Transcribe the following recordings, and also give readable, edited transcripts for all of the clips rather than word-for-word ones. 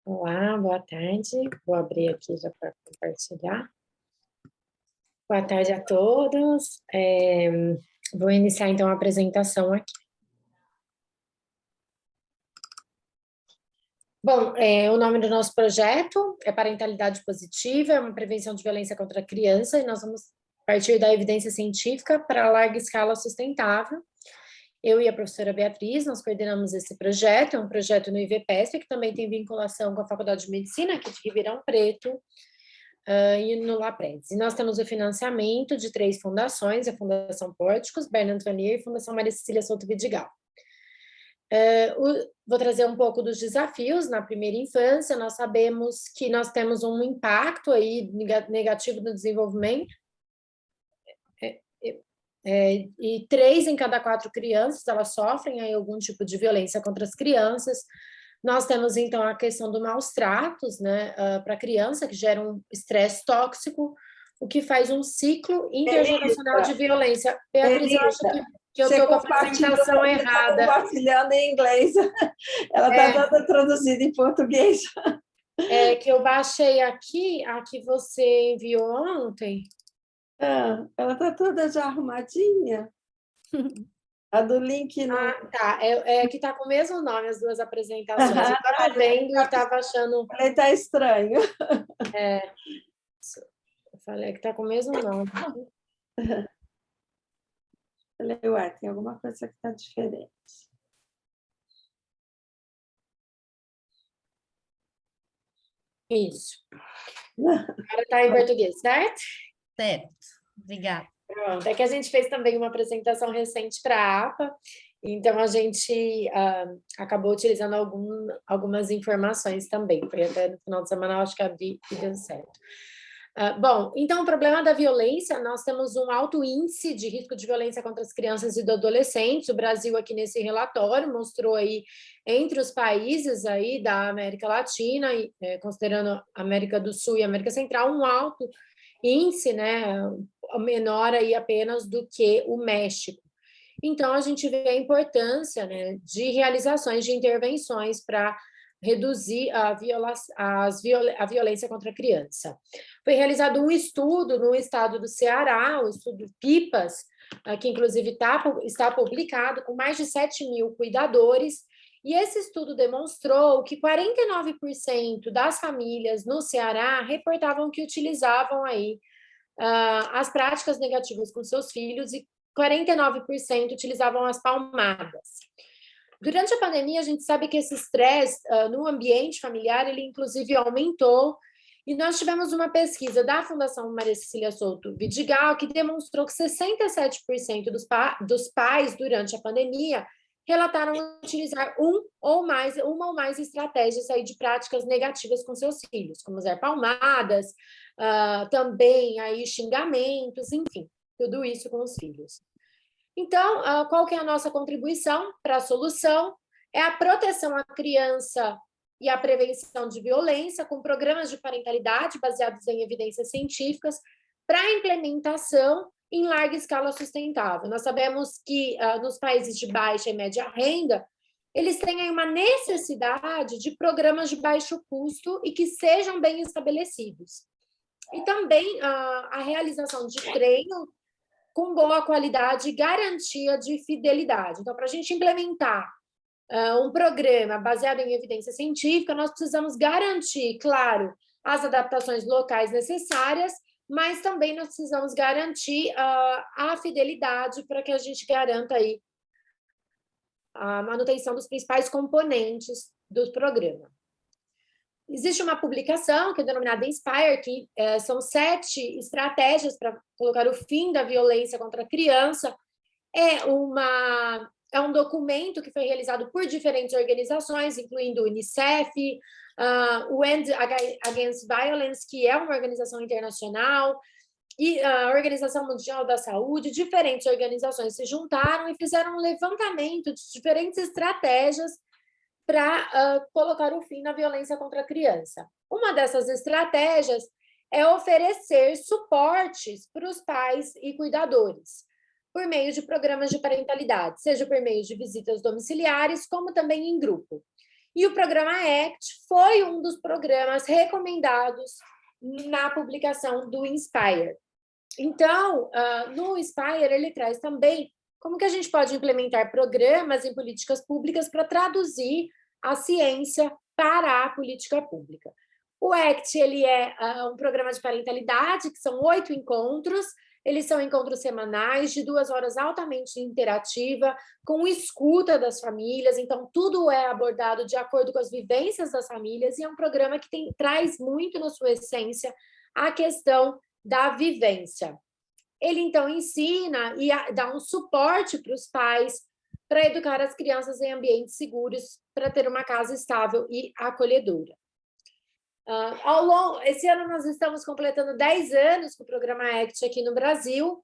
Olá, boa tarde. Vou abrir aqui já para compartilhar. Boa tarde a todos. Vou iniciar então a apresentação aqui. Bom, o nome do nosso projeto é Parentalidade Positiva, é uma prevenção de violência contra a criança, e nós vamos partir da evidência científica para a larga escala sustentável. Eu e a professora Beatriz, nós coordenamos esse projeto, é um projeto no IVPESP, que também tem vinculação com a Faculdade de Medicina, aqui de Ribeirão Preto, e no LAPREDS. E nós temos o financiamento de 3 fundações, a Fundação Pórticos, Bernard Vanier e a Fundação Maria Cecília Souto Vidigal. Vou trazer um pouco dos desafios na primeira infância. Nós sabemos que nós temos um impacto aí negativo no desenvolvimento, e 3 em cada 4 crianças, elas sofrem aí algum tipo de violência contra as crianças. Nós temos, então, a questão do maus tratos, né, para a criança, que gera um estresse tóxico, o que faz um ciclo intergeracional de violência. Beatriz, eu acho que eu estou com a apresentação errada. Está compartilhando em inglês. Ela está toda traduzida em português. É que eu baixei aqui, a que você enviou ontem. Ela está toda já arrumadinha. A do link no... Tá. É que está com o mesmo nome as duas apresentações. Eu estava vendo e estava achando... Ele está estranho. Eu falei que está com o mesmo nome. Eu falei, ué, tem alguma coisa que está diferente. Isso. Agora está em português, certo? Certo, obrigada. Pronto, é que a gente fez também uma apresentação recente para a APA, então a gente acabou utilizando algumas informações também, foi até no final de semana, acho que a vi e deu certo. Bom, então o problema da violência, nós temos um alto índice de risco de violência contra as crianças e adolescentes. O Brasil aqui nesse relatório mostrou aí entre os países aí da América Latina, considerando América do Sul e América Central, um alto índice, né, menor aí apenas do que o México. Então a gente vê a importância, né, de realizações de intervenções para reduzir a violência contra a criança. Foi realizado um estudo no estado do Ceará, o estudo PIPAS, que inclusive está publicado, com mais de 7.000 cuidadores, e esse estudo demonstrou que 49% das famílias no Ceará reportavam que utilizavam aí as práticas negativas com seus filhos e 49% utilizavam as palmadas. Durante a pandemia, a gente sabe que esse estresse no ambiente familiar, ele inclusive aumentou, e nós tivemos uma pesquisa da Fundação Maria Cecília Souto Vidigal, que demonstrou que 67% dos pais, durante a pandemia, relataram utilizar uma ou mais estratégias aí de práticas negativas com seus filhos, como usar palmadas, também aí xingamentos, enfim, tudo isso com os filhos. Então, qual que é a nossa contribuição para a solução? É a proteção à criança e a prevenção de violência, com programas de parentalidade baseados em evidências científicas, para implementação em larga escala sustentável. Nós sabemos que nos países de baixa e média renda, eles têm uma necessidade de programas de baixo custo e que sejam bem estabelecidos. E também a realização de treino com boa qualidade e garantia de fidelidade. Então, para a gente implementar um programa baseado em evidência científica, nós precisamos garantir, claro, as adaptações locais necessárias, mas também nós precisamos garantir a fidelidade para que a gente garanta aí a manutenção dos principais componentes do programa. Existe uma publicação que é denominada Inspire, que são 7 estratégias para colocar o fim da violência contra a criança. É um documento que foi realizado por diferentes organizações, incluindo o Unicef, o End Against Violence, que é uma organização internacional, e a Organização Mundial da Saúde. Diferentes organizações se juntaram e fizeram um levantamento de diferentes estratégias para colocar o fim na violência contra a criança. Uma dessas estratégias é oferecer suportes para os pais e cuidadores, por meio de programas de parentalidade, seja por meio de visitas domiciliares, como também em grupo. E o programa ACT foi um dos programas recomendados na publicação do Inspire. Então, no Inspire, ele traz também como que a gente pode implementar programas em políticas públicas para traduzir a ciência para a política pública. O ACT ele é um programa de parentalidade, que são 8 encontros. Eles são encontros semanais, de 2 horas altamente interativa, com escuta das famílias. Então, tudo é abordado de acordo com as vivências das famílias, e é um programa que traz muito na sua essência a questão da vivência. Ele, então, ensina e dá um suporte para os pais para educar as crianças em ambientes seguros, para ter uma casa estável e acolhedora. Esse ano nós estamos completando 10 anos com o programa ACT aqui no Brasil.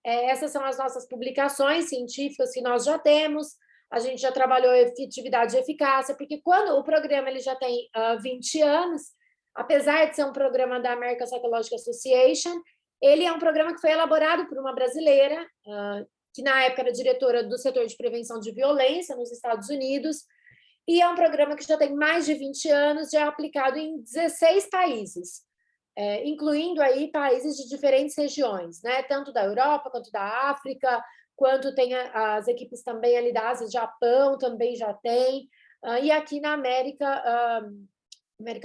Essas são as nossas publicações científicas que nós já temos. A gente já trabalhou efetividade e eficácia, porque quando o programa ele já tem 20 anos, apesar de ser um programa da American Psychological Association, ele é um programa que foi elaborado por uma brasileira, que na época era diretora do setor de prevenção de violência nos Estados Unidos, e é um programa que já tem mais de 20 anos, já é aplicado em 16 países, incluindo aí países de diferentes regiões, né? Tanto da Europa, quanto da África, quanto tem as equipes também ali da Ásia, Japão também já tem, e aqui na América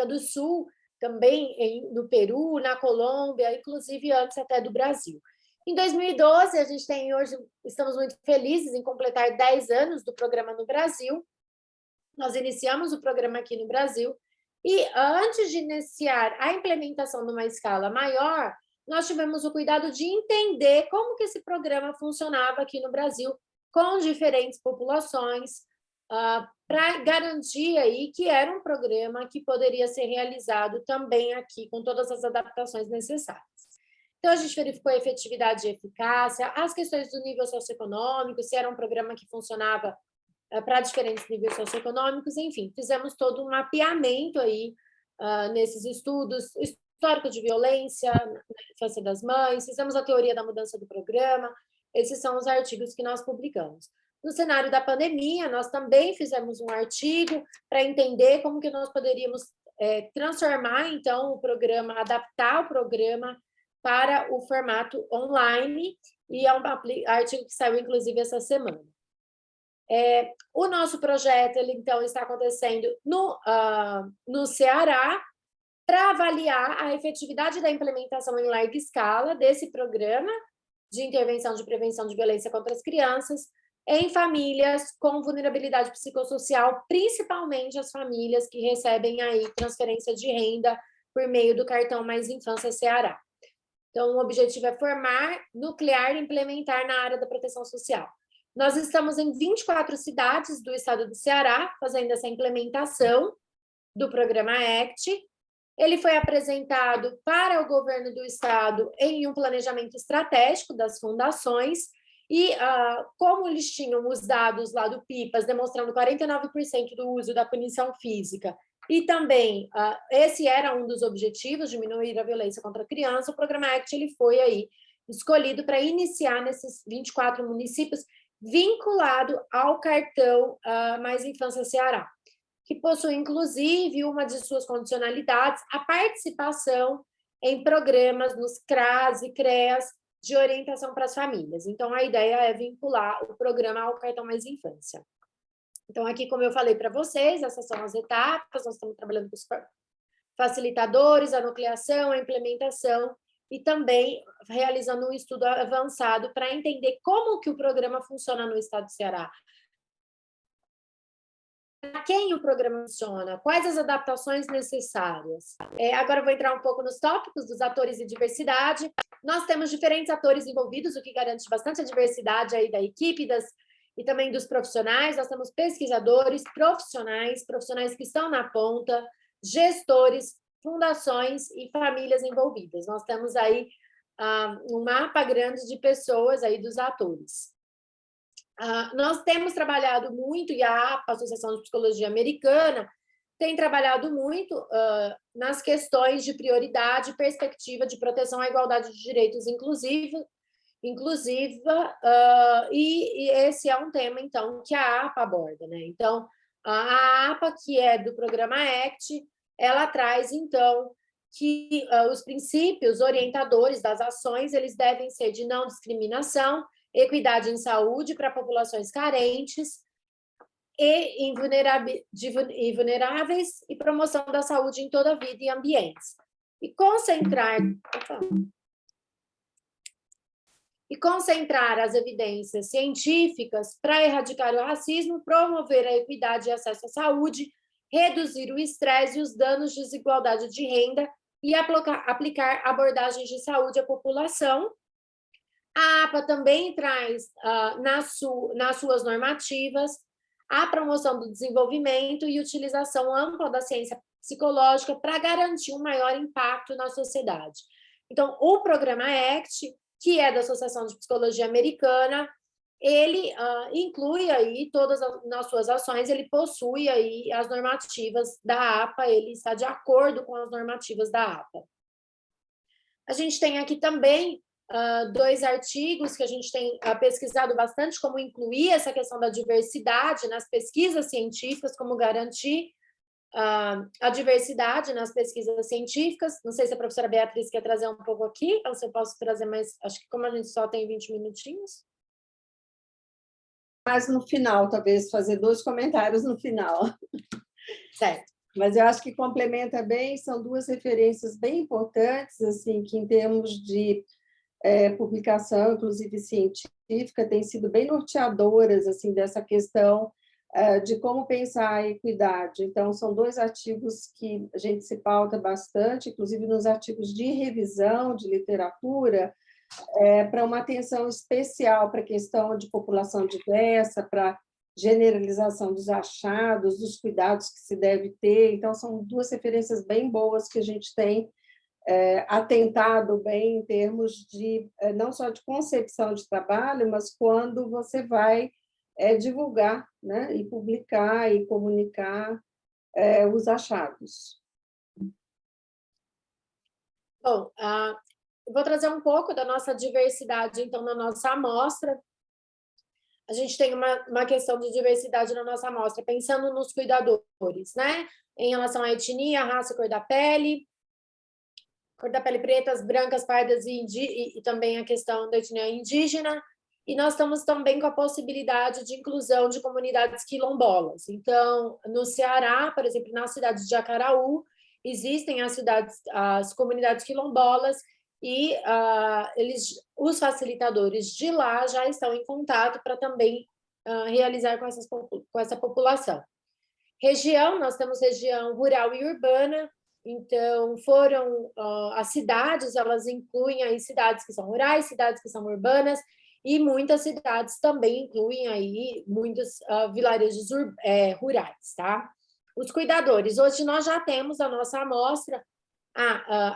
do Sul, também no Peru, na Colômbia, inclusive antes até do Brasil. Em 2012, hoje estamos muito felizes em completar 10 anos do programa no Brasil. Nós iniciamos o programa aqui no Brasil e, antes de iniciar a implementação numa escala maior, nós tivemos o cuidado de entender como que esse programa funcionava aqui no Brasil com diferentes populações, para garantir aí que era um programa que poderia ser realizado também aqui com todas as adaptações necessárias. Então, a gente verificou a efetividade e eficácia, as questões do nível socioeconômico, se era um programa que funcionava para diferentes níveis socioeconômicos, enfim, fizemos todo um mapeamento aí nesses estudos, histórico de violência na infância das mães, fizemos a teoria da mudança do programa, esses são os artigos que nós publicamos. No cenário da pandemia, nós também fizemos um artigo para entender como que nós poderíamos transformar, então, o programa, adaptar o programa para o formato online, e é um artigo que saiu, inclusive, essa semana. O nosso projeto, ele, então, está acontecendo no Ceará, para avaliar a efetividade da implementação em larga escala desse programa de intervenção de prevenção de violência contra as crianças, em famílias com vulnerabilidade psicossocial, principalmente as famílias que recebem aí transferência de renda por meio do cartão Mais Infância Ceará. Então, o objetivo é formar, nuclear e implementar na área da proteção social. Nós estamos em 24 cidades do estado do Ceará, fazendo essa implementação do programa ACT. Ele foi apresentado para o governo do estado em um planejamento estratégico das fundações, e como eles tinham os dados lá do PIPAS, demonstrando 49% do uso da punição física, e também esse era um dos objetivos, diminuir a violência contra a criança, o programa ACT ele foi aí escolhido para iniciar nesses 24 municípios, vinculado ao cartão Mais Infância Ceará, que possui, inclusive, uma de suas condicionalidades, a participação em programas nos CRAS e CREAS de orientação para as famílias. Então, a ideia é vincular o programa ao cartão Mais Infância. Então, aqui, como eu falei para vocês, essas são as etapas, nós estamos trabalhando com os facilitadores, a nucleação, a implementação, e também realizando um estudo avançado para entender como que o programa funciona no estado do Ceará. Para quem o programa funciona, quais as adaptações necessárias. Agora eu vou entrar um pouco nos tópicos dos atores e diversidade. Nós temos diferentes atores envolvidos, o que garante bastante a diversidade aí da equipe e também dos profissionais. Nós temos pesquisadores, profissionais que estão na ponta, gestores, fundações e famílias envolvidas. Nós temos aí um mapa grande de pessoas aí dos atores. Nós temos trabalhado muito, e a APA, Associação de Psicologia Americana, tem trabalhado muito nas questões de prioridade e perspectiva de proteção à igualdade de direitos inclusiva, e esse é um tema, então, que a APA aborda, né? Então, A APA, que é do programa ACT, ela traz, então, que os princípios orientadores das ações, eles devem ser de não discriminação, equidade em saúde para populações carentes e vulneráveis e promoção da saúde em toda a vida e ambientes. E concentrar as evidências científicas para erradicar o racismo, promover a equidade e acesso à saúde, reduzir o estresse e os danos de desigualdade de renda e aplicar abordagens de saúde à população. A APA também traz nas suas normativas a promoção do desenvolvimento e utilização ampla da ciência psicológica para garantir um maior impacto na sociedade. Então, o programa ACT, que é da Associação de Psicologia Americana, ele inclui aí nas suas ações, ele possui aí as normativas da APA, ele está de acordo com as normativas da APA. A gente tem aqui também 2 artigos que a gente tem pesquisado bastante, como incluir essa questão da diversidade nas pesquisas científicas, como garantir a diversidade nas pesquisas científicas. Não sei se a professora Beatriz quer trazer um pouco aqui, ou se eu posso trazer mais, acho que como a gente só tem 20 minutinhos. Mas no final, talvez, fazer 2 comentários no final. Certo. Mas eu acho que complementa bem, são 2 referências bem importantes, assim, que em termos de publicação, inclusive científica, têm sido bem norteadoras assim, dessa questão de como pensar a equidade. Então, são 2 artigos que a gente se pauta bastante, inclusive nos artigos de revisão de literatura, para uma atenção especial para a questão de população diversa, para generalização dos achados, dos cuidados que se deve ter. Então, são 2 referências bem boas que a gente tem atentado bem em termos de, não só de concepção de trabalho, mas quando você vai divulgar, né, e publicar e comunicar os achados. Bom, eu vou trazer um pouco da nossa diversidade, então, na nossa amostra. A gente tem uma questão de diversidade na nossa amostra, pensando nos cuidadores, né? Em relação à etnia, raça, cor da pele pretas, brancas, pardas e também a questão da etnia indígena. E nós estamos também com a possibilidade de inclusão de comunidades quilombolas. Então, no Ceará, por exemplo, na cidade de Acaraú, existem as comunidades quilombolas e os facilitadores de lá já estão em contato para também realizar com essa população. Região, nós temos região rural e urbana. Então, as cidades, elas incluem aí cidades que são rurais, cidades que são urbanas, e muitas cidades também incluem aí muitos vilarejos rurais, tá? Os cuidadores, hoje nós já temos a nossa amostra,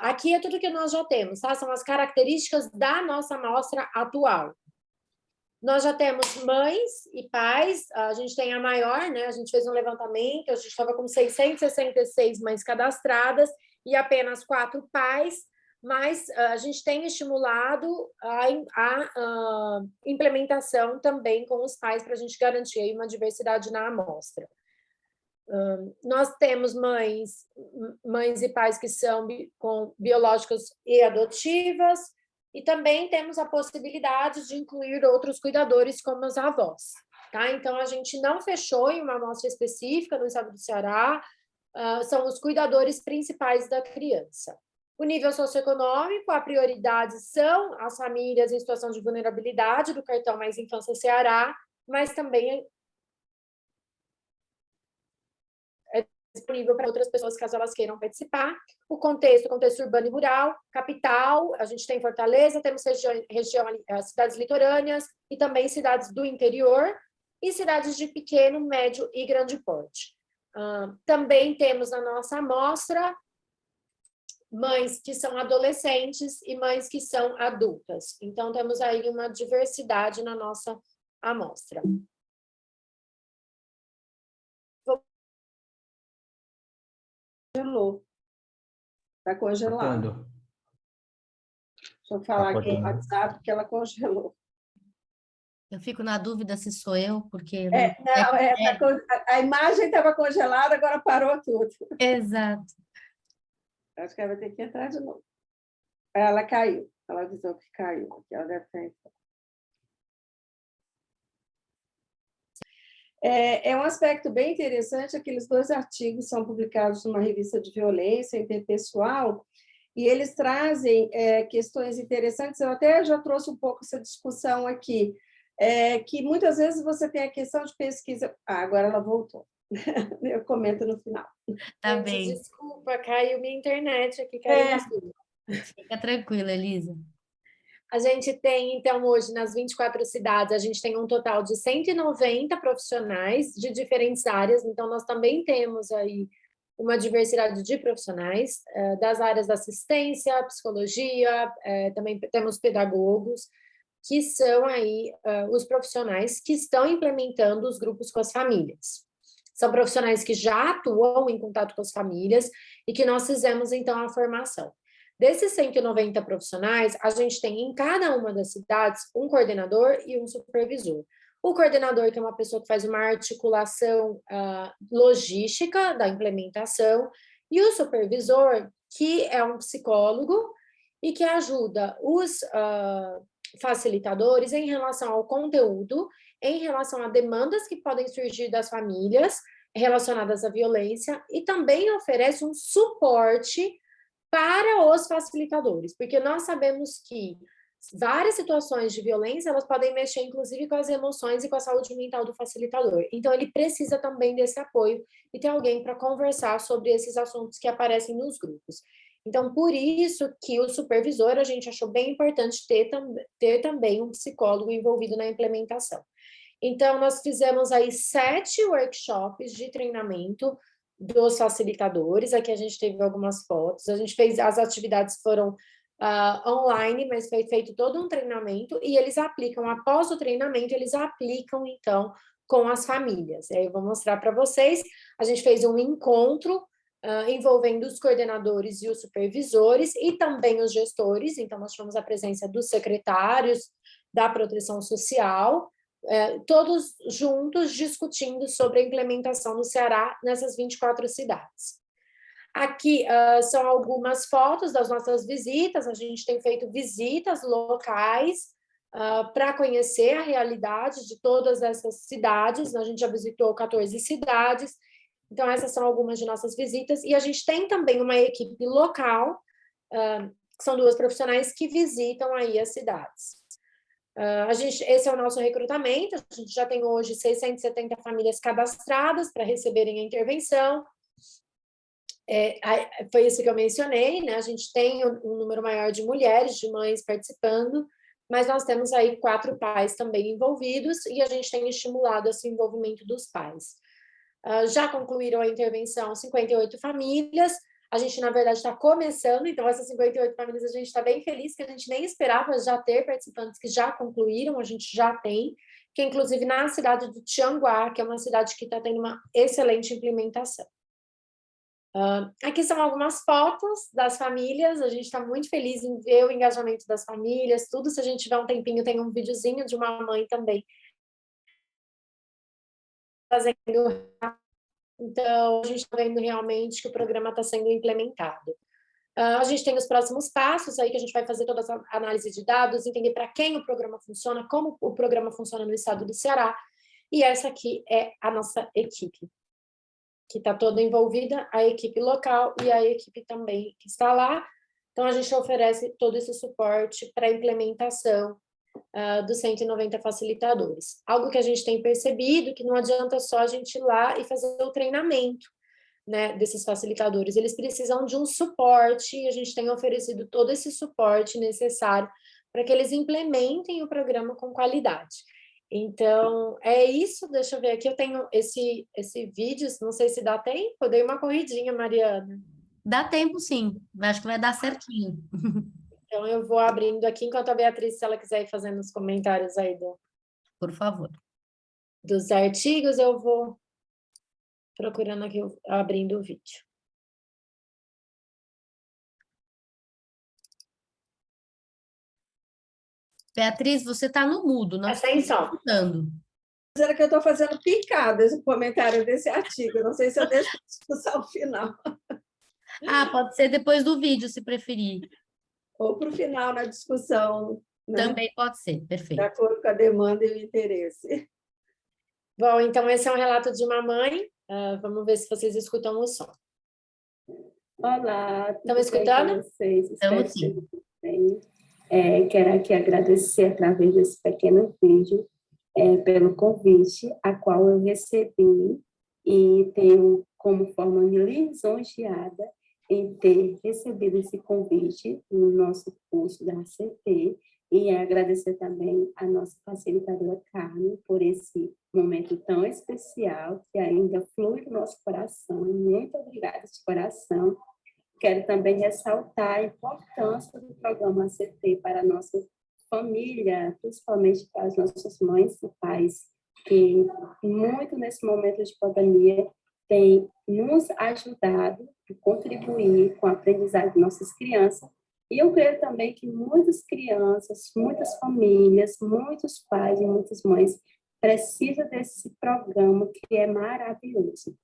aqui é tudo que nós já temos, tá? São as características da nossa amostra atual. Nós já temos mães e pais, a gente tem a maior, né? A gente fez um levantamento, a gente estava com 666 mães cadastradas e apenas 4 pais, mas a gente tem estimulado a implementação também com os pais para a gente garantir aí uma diversidade na amostra. Nós temos mães e pais que são biológicas e adotivas, e também temos a possibilidade de incluir outros cuidadores, como os avós. Tá? Então, a gente não fechou em uma amostra específica no estado do Ceará, são os cuidadores principais da criança. O nível socioeconômico, a prioridade são as famílias em situação de vulnerabilidade do cartão Mais Infância Ceará, mas também disponível para outras pessoas, caso elas queiram participar. O contexto urbano e rural, capital, a gente tem Fortaleza, temos cidades litorâneas e também cidades do interior e cidades de pequeno, médio e grande porte. Também temos na nossa amostra mães que são adolescentes e mães que são adultas. Então, temos aí uma diversidade na nossa amostra. Congelou. Está congelado. Deixa eu falar aqui no WhatsApp que ela congelou. Eu fico na dúvida se sou eu, porque Não, a imagem estava congelada, agora parou tudo. Exato. Acho que ela vai ter que entrar de novo. Ela caiu, ela avisou que caiu, que ela deve ter. É um aspecto bem interessante, aqueles 2 artigos são publicados numa revista de violência interpessoal, e eles trazem questões interessantes, eu até já trouxe um pouco essa discussão aqui, que muitas vezes você tem a questão de pesquisa... agora ela voltou, eu comento no final. Tá Gente, bem. desculpa, caiu minha internet aqui, caiu tudo. Fica tranquila, Elisa. A gente tem, então, hoje, nas 24 cidades, a gente tem um total de 190 profissionais de diferentes áreas, então nós também temos aí uma diversidade de profissionais, das áreas da assistência, psicologia, também temos pedagogos, que são aí os profissionais que estão implementando os grupos com as famílias. São profissionais que já atuam em contato com as famílias e que nós fizemos, então, a formação. Desses 190 profissionais, a gente tem em cada uma das cidades um coordenador e um supervisor. O coordenador, que é uma pessoa que faz uma articulação logística da implementação, e o supervisor, que é um psicólogo e que ajuda os facilitadores em relação ao conteúdo, em relação a demandas que podem surgir das famílias relacionadas à violência, e também oferece um suporte para os facilitadores, porque nós sabemos que várias situações de violência, elas podem mexer, inclusive, com as emoções e com a saúde mental do facilitador. Então, ele precisa também desse apoio e ter alguém para conversar sobre esses assuntos que aparecem nos grupos. Então, por isso que o supervisor, a gente achou bem importante ter também um psicólogo envolvido na implementação. Então, nós fizemos aí 7 workshops de treinamento dos facilitadores. Aqui a gente teve algumas fotos. A gente fez, as atividades foram online, mas foi feito todo um treinamento e eles aplicam, após o treinamento, eles aplicam, então, com as famílias. E aí eu vou mostrar para vocês. A gente fez um encontro envolvendo os coordenadores e os supervisores e também os gestores. Então, nós tivemos a presença dos secretários da proteção social, todos juntos discutindo sobre a implementação no Ceará nessas 24 cidades. Aqui são algumas fotos das nossas visitas, a gente tem feito visitas locais para conhecer a realidade de todas essas cidades, a gente já visitou 14 cidades, então essas são algumas de nossas visitas, e a gente tem também uma equipe local, que são 2 profissionais que visitam aí as cidades. Esse é o nosso recrutamento, a gente já tem hoje 670 famílias cadastradas para receberem a intervenção. Foi isso que eu mencionei, né? A gente tem um número maior de mulheres, de mães participando, mas nós temos aí 4 pais também envolvidos e a gente tem estimulado esse envolvimento dos pais. Já concluíram a intervenção 58 famílias, a gente, na verdade, está começando, então essas 58 famílias a gente está bem feliz, que a gente nem esperava já ter participantes que já concluíram, a gente já tem, que inclusive na cidade do Tianguá, que é uma cidade que está tendo uma excelente implementação. Aqui são algumas fotos das famílias, a gente está muito feliz em ver o engajamento das famílias, tudo, se a gente tiver um tempinho, tem um videozinho de uma mãe também fazendo. Então, a gente está vendo realmente que o programa está sendo implementado. A gente tem os próximos passos aí, que a gente vai fazer toda essa análise de dados, entender para quem o programa funciona, como o programa funciona no estado do Ceará, e essa aqui é a nossa equipe, que está toda envolvida, a equipe local e a equipe também que está lá. Então, a gente oferece todo esse suporte para a implementação dos 190 facilitadores. Algo que a gente tem percebido, que não adianta só a gente ir lá e fazer o treinamento, né, desses facilitadores, eles precisam de um suporte, e a gente tem oferecido todo esse suporte necessário para que eles implementem o programa com qualidade. Então, é isso, deixa eu ver aqui, eu tenho esse vídeo, não sei se dá tempo, eu dei uma corridinha, Mariana. Dá tempo, sim. Acho que vai dar certinho. Então, eu vou abrindo aqui, enquanto a Beatriz, se ela quiser ir fazendo os comentários aí Por favor. dos artigos, eu vou procurando aqui, abrindo o vídeo. Beatriz, você está no mudo, não Tá sem estamos som. escutando. Dizendo que eu estou fazendo picadas no comentário desse artigo. Não sei se eu deixo para a discussão final Ah, pode ser depois do vídeo, se preferir. ou para o final na discussão, né? Também pode ser, De perfeito. acordo com a demanda e o interesse. Bom, então esse é um relato de uma mãe. Vamos ver se vocês escutam o som. Olá, Estão tudo bem escutando? com vocês? Estamos Espero que sim. estejam bem. Quero aqui agradecer através desse pequeno vídeo pelo convite, a qual eu recebi e tenho como forma lisonjeada em ter recebido esse convite no nosso curso da ACT e agradecer também a nossa facilitadora Carmen por esse momento tão especial que ainda flui no nosso coração. Muito obrigada de coração. Quero também ressaltar a importância do programa ACT para a nossa família, principalmente para as nossas mães e pais, que muito nesse momento de pandemia têm nos ajudado a contribuir com a aprendizagem de nossas crianças. E eu creio também que muitas crianças, muitas famílias, muitos pais e muitas mães precisam desse programa que é maravilhoso.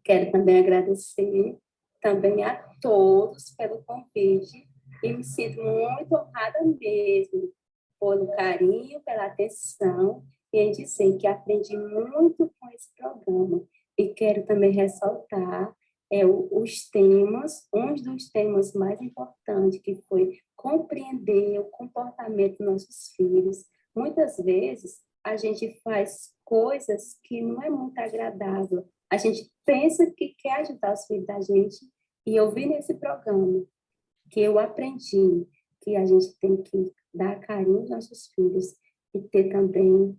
Quero também agradecer também a todos pelo convite e me sinto muito honrada mesmo pelo carinho, pela atenção e em dizer que aprendi muito com esse programa. E quero também ressaltar os temas, um dos temas mais importantes, que foi compreender o comportamento dos nossos filhos. Muitas vezes, a gente faz coisas que não é muito agradável. A gente pensa que quer ajudar os filhos da gente, e eu vi nesse programa que eu aprendi que a gente tem que dar carinho aos nossos filhos e ter também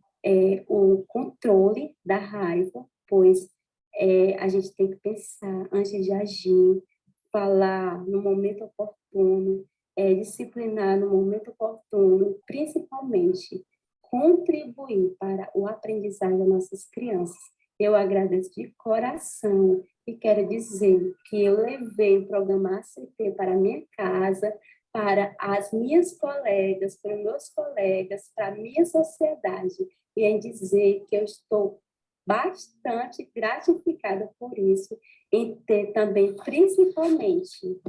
o controle da raiva, pois a gente tem que pensar antes de agir, falar no momento oportuno, disciplinar no momento oportuno, principalmente contribuir para o aprendizado das nossas crianças. Eu agradeço de coração e quero dizer que eu levei o programa ACT para a minha casa, para as minhas colegas, para os meus colegas, para a minha sociedade, e em dizer que eu estou bastante gratificada por isso, e ter também, principalmente,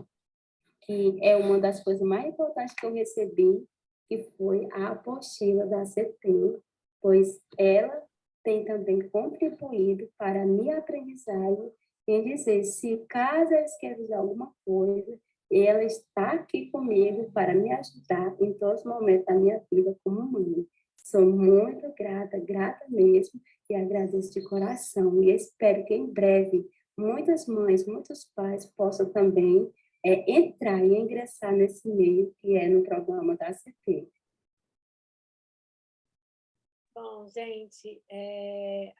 que é uma das coisas mais importantes que eu recebi, que foi a apostila da ACT, pois ela tem também contribuído para a minha aprendizagem em dizer, se caso eu esqueça de alguma coisa, ela está aqui comigo para me ajudar em todos os momentos da minha vida como mãe. Sou muito grata, grata mesmo, e agradeço de coração. E espero que em breve muitas mães, muitos pais possam também entrar e ingressar nesse meio que é no programa da ACT. Bom, gente,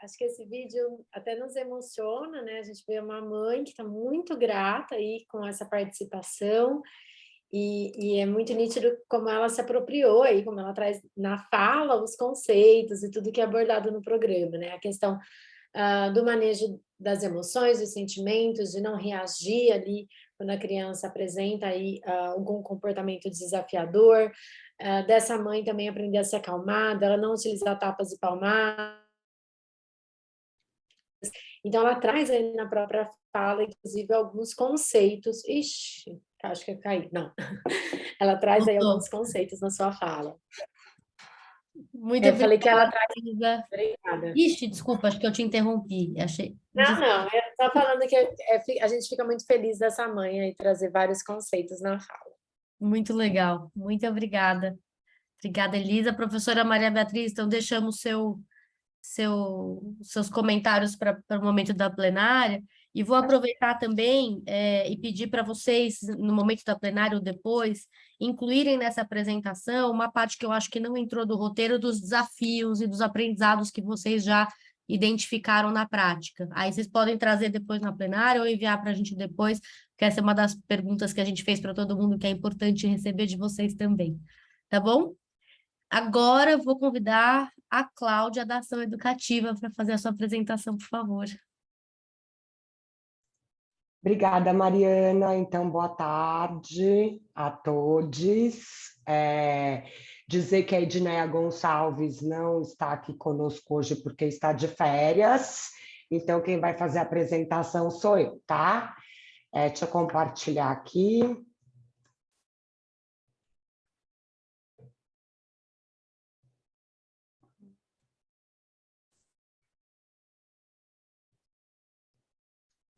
acho que esse vídeo até nos emociona, né? A gente vê uma mãe que está muito grata aí com essa participação e é muito nítido como ela se apropriou aí, como ela traz na fala os conceitos e tudo que é abordado no programa, né? A questão do manejo das emoções, dos sentimentos, de não reagir ali quando a criança apresenta aí algum comportamento desafiador, dessa mãe também aprender a se acalmar, dela não utilizar tapas e palmadas. Então, ela traz aí na própria fala, inclusive, alguns conceitos. Ixi, acho que eu caí. Não. Ela traz aí Voltou. alguns conceitos na sua fala. Muito Eu falei que ela obrigada, traz. Elisa. Obrigada. Ixi, desculpa, acho que eu te interrompi. Achei. Não, eu estou falando que a gente fica muito feliz dessa mãe aí trazer vários conceitos na fala. Muito legal. Muito obrigada. Obrigada, Elisa. Professora Maria Beatriz, então deixamos seus comentários para o momento da plenária, e vou aproveitar também e pedir para vocês, no momento da plenária ou depois, incluírem nessa apresentação uma parte que eu acho que não entrou do roteiro, dos desafios e dos aprendizados que vocês já identificaram na prática. Aí vocês podem trazer depois na plenária ou enviar para a gente depois, porque essa é uma das perguntas que a gente fez para todo mundo, que é importante receber de vocês também. Tá bom? Agora eu vou convidar a Cláudia da Ação Educativa para fazer a sua apresentação, por favor. Obrigada, Mariana. Então, boa tarde a todos. Dizer que a Edneia Gonçalves não está aqui conosco hoje porque está de férias, então quem vai fazer a apresentação sou eu, tá? Deixa eu compartilhar aqui.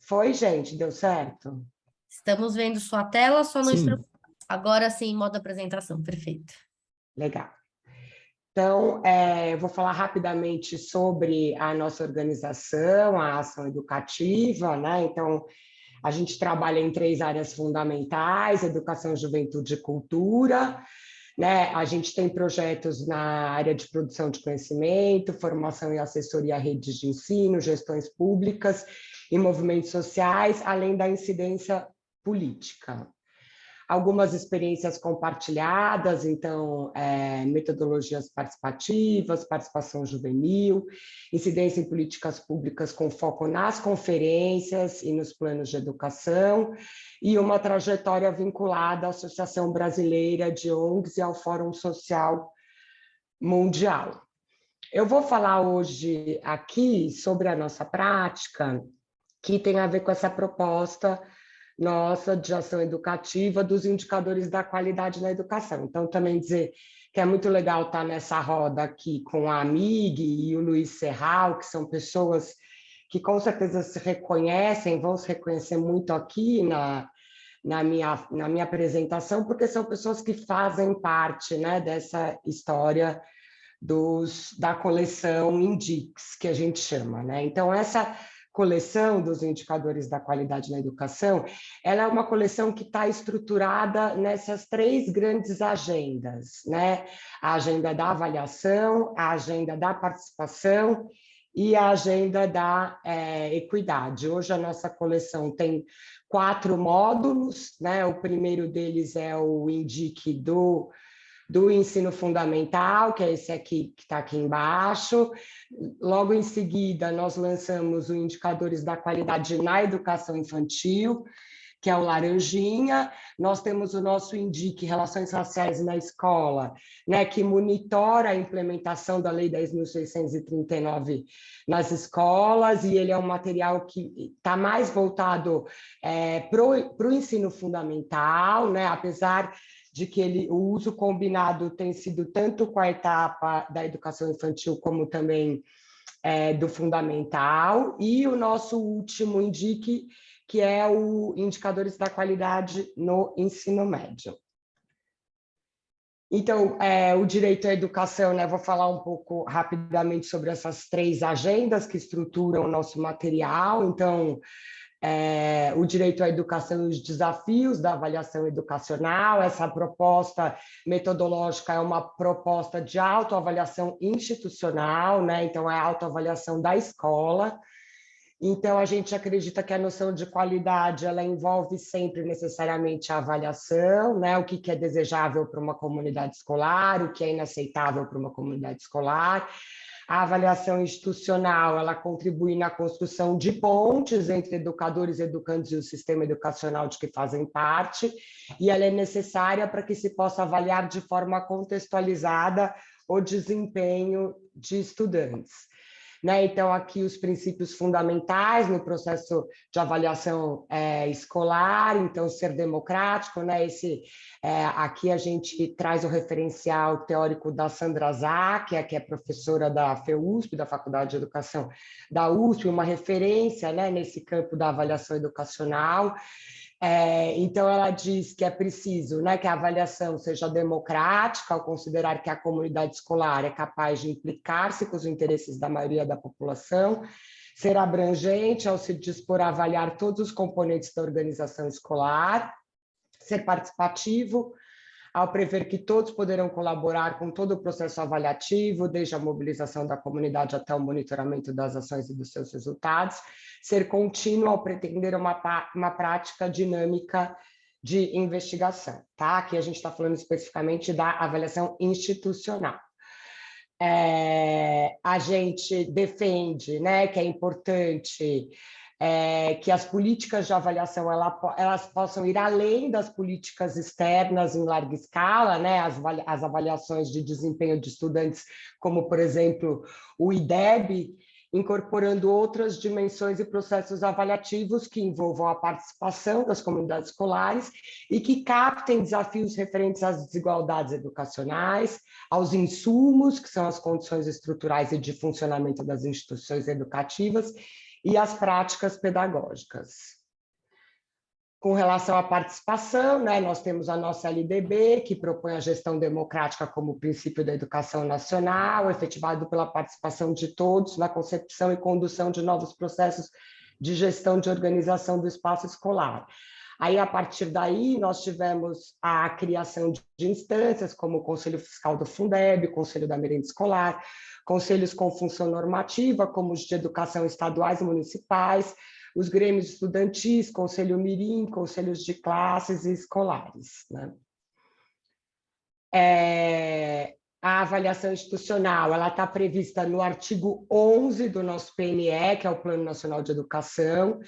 Foi, gente? Deu certo? Estamos vendo sua tela, só não Sim. estamos... Agora sim, modo apresentação, perfeito. Legal. Então, eu vou falar rapidamente sobre a nossa organização, a ação educativa, né? Então, a gente trabalha em 3 áreas fundamentais: educação, juventude e cultura, né? A gente tem projetos na área de produção de conhecimento, formação e assessoria a redes de ensino, gestões públicas e movimentos sociais, além da incidência política. Algumas experiências compartilhadas, então, metodologias participativas, participação juvenil, incidência em políticas públicas com foco nas conferências e nos planos de educação, e uma trajetória vinculada à Associação Brasileira de ONGs e ao Fórum Social Mundial. Eu vou falar hoje aqui sobre a nossa prática, que tem a ver com essa proposta nossa de ação educativa dos indicadores da qualidade na educação. Então, também dizer que é muito legal estar nessa roda aqui com a Mig e o Luiz Serral, que são pessoas que com certeza se reconhecem, vão se reconhecer muito aqui na minha apresentação, porque são pessoas que fazem parte, né, dessa história da coleção Indix, que a gente chama, né? Então, essa coleção dos indicadores da qualidade na educação, ela é uma coleção que está estruturada nessas 3 grandes agendas, né? A agenda da avaliação, a agenda da participação e a agenda da equidade. Hoje a nossa coleção tem 4 módulos, né? O primeiro deles é o Indique do ensino fundamental, que é esse aqui que está aqui embaixo. Logo em seguida, nós lançamos o Indicadores da Qualidade na Educação Infantil, que é o laranjinha. Nós temos o nosso Indique Relações Raciais na Escola, né, que monitora a implementação da Lei 10.639 nas escolas, e ele é um material que está mais voltado para o ensino fundamental, né, apesar de que o uso combinado tem sido tanto com a etapa da educação infantil como também do fundamental, e o nosso último Indique, que é o Indicadores da Qualidade no Ensino Médio. Então, o direito à educação, né, vou falar um pouco rapidamente sobre essas 3 agendas que estruturam o nosso material. Então, o direito à educação e os desafios da avaliação educacional. Essa proposta metodológica é uma proposta de autoavaliação institucional, né? Então, é a autoavaliação da escola. Então, a gente acredita que a noção de qualidade ela envolve sempre necessariamente a avaliação, né? O que é desejável para uma comunidade escolar, o que é inaceitável para uma comunidade escolar. A avaliação institucional, ela contribui na construção de pontes entre educadores, educandos e o sistema educacional de que fazem parte, e ela é necessária para que se possa avaliar de forma contextualizada o desempenho de estudantes. Né? Então, aqui os princípios fundamentais no processo de avaliação escolar, então, ser democrático, né? Aqui a gente traz o referencial teórico da Sandra Zack, que é professora da FEUSP, da Faculdade de Educação da USP, uma referência, né, nesse campo da avaliação educacional. Então, ela diz que é preciso, né, que a avaliação seja democrática, ao considerar que a comunidade escolar é capaz de implicar-se com os interesses da maioria da população, ser abrangente ao se dispor a avaliar todos os componentes da organização escolar, ser participativo, ao prever que todos poderão colaborar com todo o processo avaliativo, desde a mobilização da comunidade até o monitoramento das ações e dos seus resultados, ser contínuo ao pretender uma prática dinâmica de investigação. Tá? Aqui a gente está falando especificamente da avaliação institucional. A gente defende, né, que é importante que as políticas de avaliação elas possam ir além das políticas externas em larga escala, né? As avaliações de desempenho de estudantes, como, por exemplo, o IDEB, incorporando outras dimensões e processos avaliativos que envolvam a participação das comunidades escolares e que captem desafios referentes às desigualdades educacionais, aos insumos, que são as condições estruturais e de funcionamento das instituições educativas, e às práticas pedagógicas. Com relação à participação, né, nós temos a nossa LDB, que propõe a gestão democrática como princípio da educação nacional, efetivado pela participação de todos na concepção e condução de novos processos de gestão de organização do espaço escolar. Aí, a partir daí, nós tivemos a criação de instâncias, como o Conselho Fiscal do Fundeb, o Conselho da Merenda Escolar, conselhos com função normativa, como os de educação estaduais e municipais, os grêmios estudantis, Conselho Mirim, conselhos de classes e escolares, né? A avaliação institucional, ela está prevista no artigo 11 do nosso PNE, que é o Plano Nacional de Educação,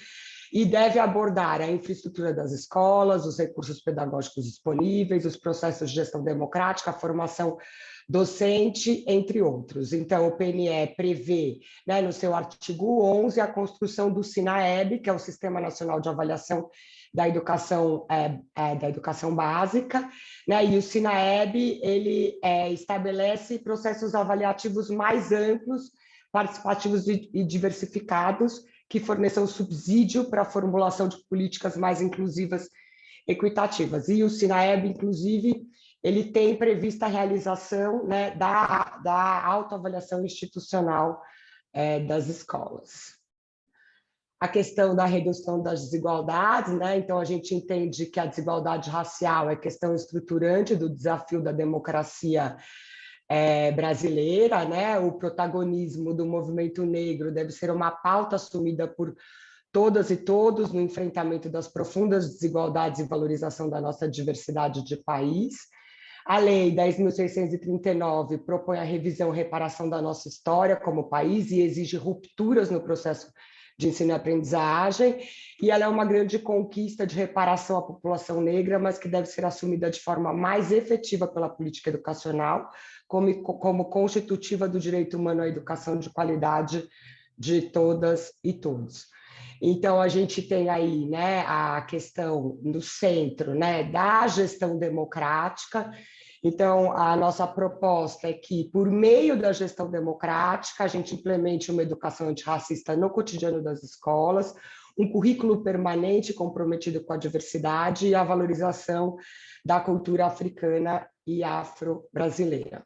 e deve abordar a infraestrutura das escolas, os recursos pedagógicos disponíveis, os processos de gestão democrática, a formação docente, entre outros. Então, o PNE prevê, né, no seu artigo 11, a construção do SINAEB, que é o Sistema Nacional de Avaliação da Educação, da educação Básica, né, e o SINAEB, ele estabelece processos avaliativos mais amplos, participativos e diversificados, que forneçam subsídio para a formulação de políticas mais inclusivas e equitativas. E o SINAEB, inclusive, ele tem prevista a realização, né, da autoavaliação institucional das escolas. A questão da redução das desigualdades, né? Então, a gente entende que a desigualdade racial é questão estruturante do desafio da democracia brasileira, né? O protagonismo do movimento negro deve ser uma pauta assumida por todas e todos no enfrentamento das profundas desigualdades e valorização da nossa diversidade de país. A Lei 10.639 propõe a revisão e reparação da nossa história como país e exige rupturas no processo de ensino e aprendizagem, e ela é uma grande conquista de reparação à população negra, mas que deve ser assumida de forma mais efetiva pela política educacional, como constitutiva do direito humano à educação de qualidade de todas e todos. Então, a gente tem aí, né, a questão no centro, né, da gestão democrática. Então, a nossa proposta é que, por meio da gestão democrática, a gente implemente uma educação antirracista no cotidiano das escolas, um currículo permanente comprometido com a diversidade e a valorização da cultura africana e afro-brasileira.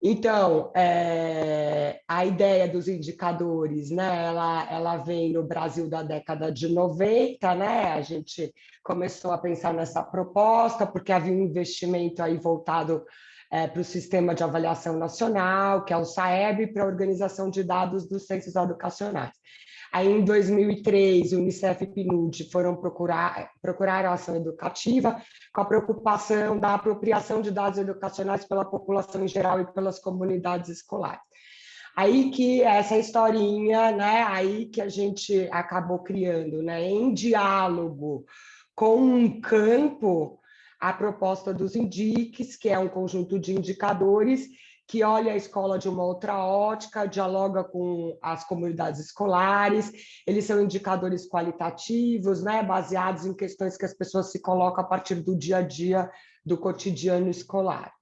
Então, a ideia dos indicadores, né, ela vem no Brasil da década de 90, né, a gente começou a pensar nessa proposta, porque havia um investimento aí voltado para o Sistema de Avaliação Nacional, que é o SAEB, para a organização de dados dos censos educacionais. Aí, em 2003, o Unicef e o PNUD foram procurar a ação educativa com a preocupação da apropriação de dados educacionais pela população em geral e pelas comunidades escolares. Aí que essa historinha, né, aí que a gente acabou criando, né, em diálogo com um campo, a proposta dos INDICs, que é um conjunto de indicadores que olha a escola de uma outra ótica, dialoga com as comunidades escolares, eles são indicadores qualitativos, né, baseados em questões que as pessoas se colocam a partir do dia a dia, do cotidiano escolar.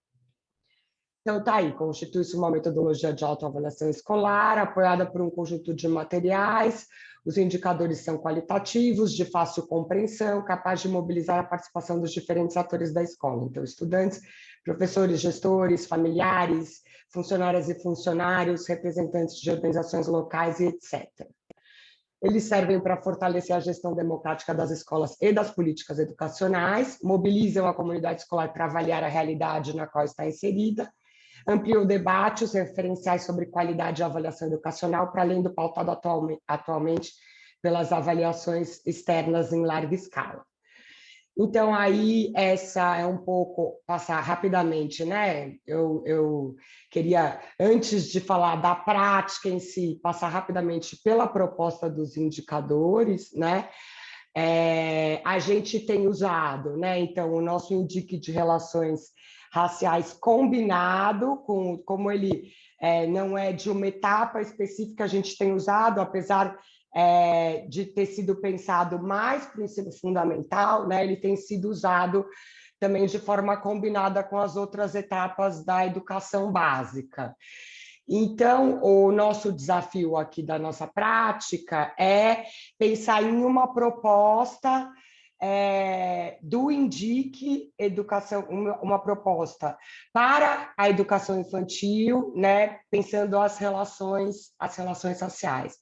Então, tá aí, constitui-se uma metodologia de autoavaliação escolar, apoiada por um conjunto de materiais, os indicadores são qualitativos, de fácil compreensão, capaz de mobilizar a participação dos diferentes atores da escola, então, estudantes, professores, gestores, familiares, funcionárias e funcionários, representantes de organizações locais e etc. Eles servem para fortalecer a gestão democrática das escolas e das políticas educacionais, mobilizam a comunidade escolar para avaliar a realidade na qual está inserida, ampliam o debate, os referenciais sobre qualidade e avaliação educacional, para além do pautado atualmente pelas avaliações externas em larga escala. Então, aí, essa é um pouco, passar rapidamente, né? Eu queria, antes de falar da prática em si, passar rapidamente pela proposta dos indicadores, né? A gente tem usado, né? Então, o nosso Indique de Relações Raciais combinado, como ele não é de uma etapa específica, a gente tem usado, apesar de ter sido pensado mais para o ensino fundamental, né? Ele tem sido usado também de forma combinada com as outras etapas da educação básica. Então, o nosso desafio aqui da nossa prática é pensar em uma proposta do Indique Educação, uma proposta para a educação infantil, né, pensando as relações sociais.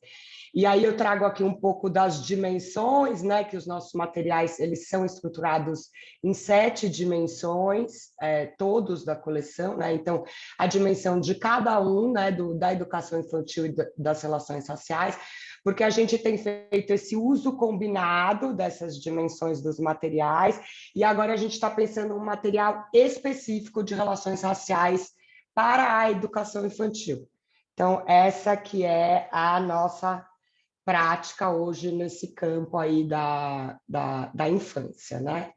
E aí eu trago aqui um pouco das dimensões, né, que os nossos materiais eles são estruturados em 7 dimensões, todos da coleção, né? Então, a dimensão de cada um, né, da educação infantil e das relações sociais, porque a gente tem feito esse uso combinado dessas dimensões dos materiais, e agora a gente está pensando em um material específico de relações raciais para a educação infantil. Então, essa que é a nossa prática hoje nesse campo aí da infância, né?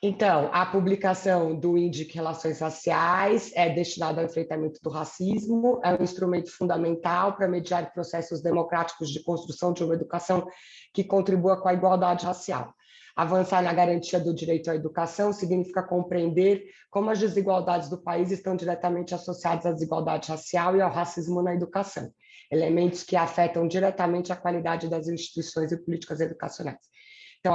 Então, a publicação do Indique Relações Raciais é destinada ao enfrentamento do racismo, é um instrumento fundamental para mediar processos democráticos de construção de uma educação que contribua com a igualdade racial. Avançar na garantia do direito à educação significa compreender como as desigualdades do país estão diretamente associadas à desigualdade racial e ao racismo na educação, elementos que afetam diretamente a qualidade das instituições e políticas educacionais. Então,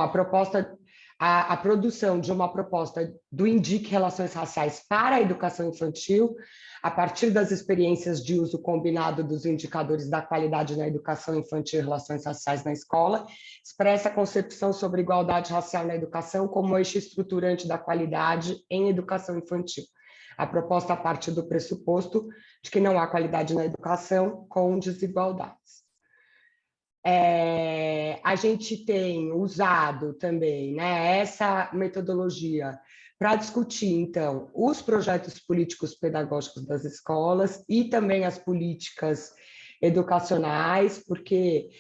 a produção de uma proposta do Indique Relações Raciais para a educação infantil, a partir das experiências de uso combinado dos indicadores da qualidade na educação infantil e relações raciais na escola, expressa a concepção sobre igualdade racial na educação como eixo estruturante da qualidade em educação infantil. A proposta parte do pressuposto de que não há qualidade na educação com desigualdades. A gente tem usado também, né, essa metodologia para discutir, então, os projetos políticos pedagógicos das escolas e também as políticas educacionais, porque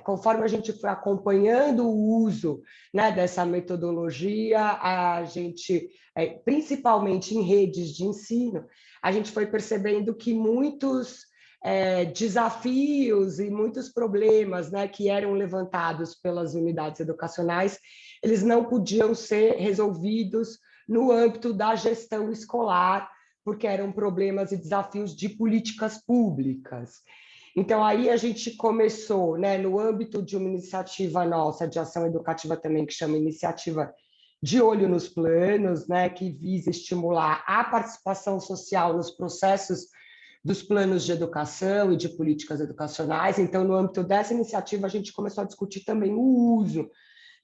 conforme a gente foi acompanhando o uso, né, dessa metodologia, a gente, principalmente em redes de ensino, a gente foi percebendo que muitos desafios e muitos problemas, né, que eram levantados pelas unidades educacionais, eles não podiam ser resolvidos no âmbito da gestão escolar, porque eram problemas e desafios de políticas públicas. Então, aí a gente começou, né, no âmbito de uma iniciativa nossa de ação educativa também, que chama Iniciativa de Olho nos Planos, né, que visa estimular a participação social nos processos dos planos de educação e de políticas educacionais. Então, no âmbito dessa iniciativa, a gente começou a discutir também o uso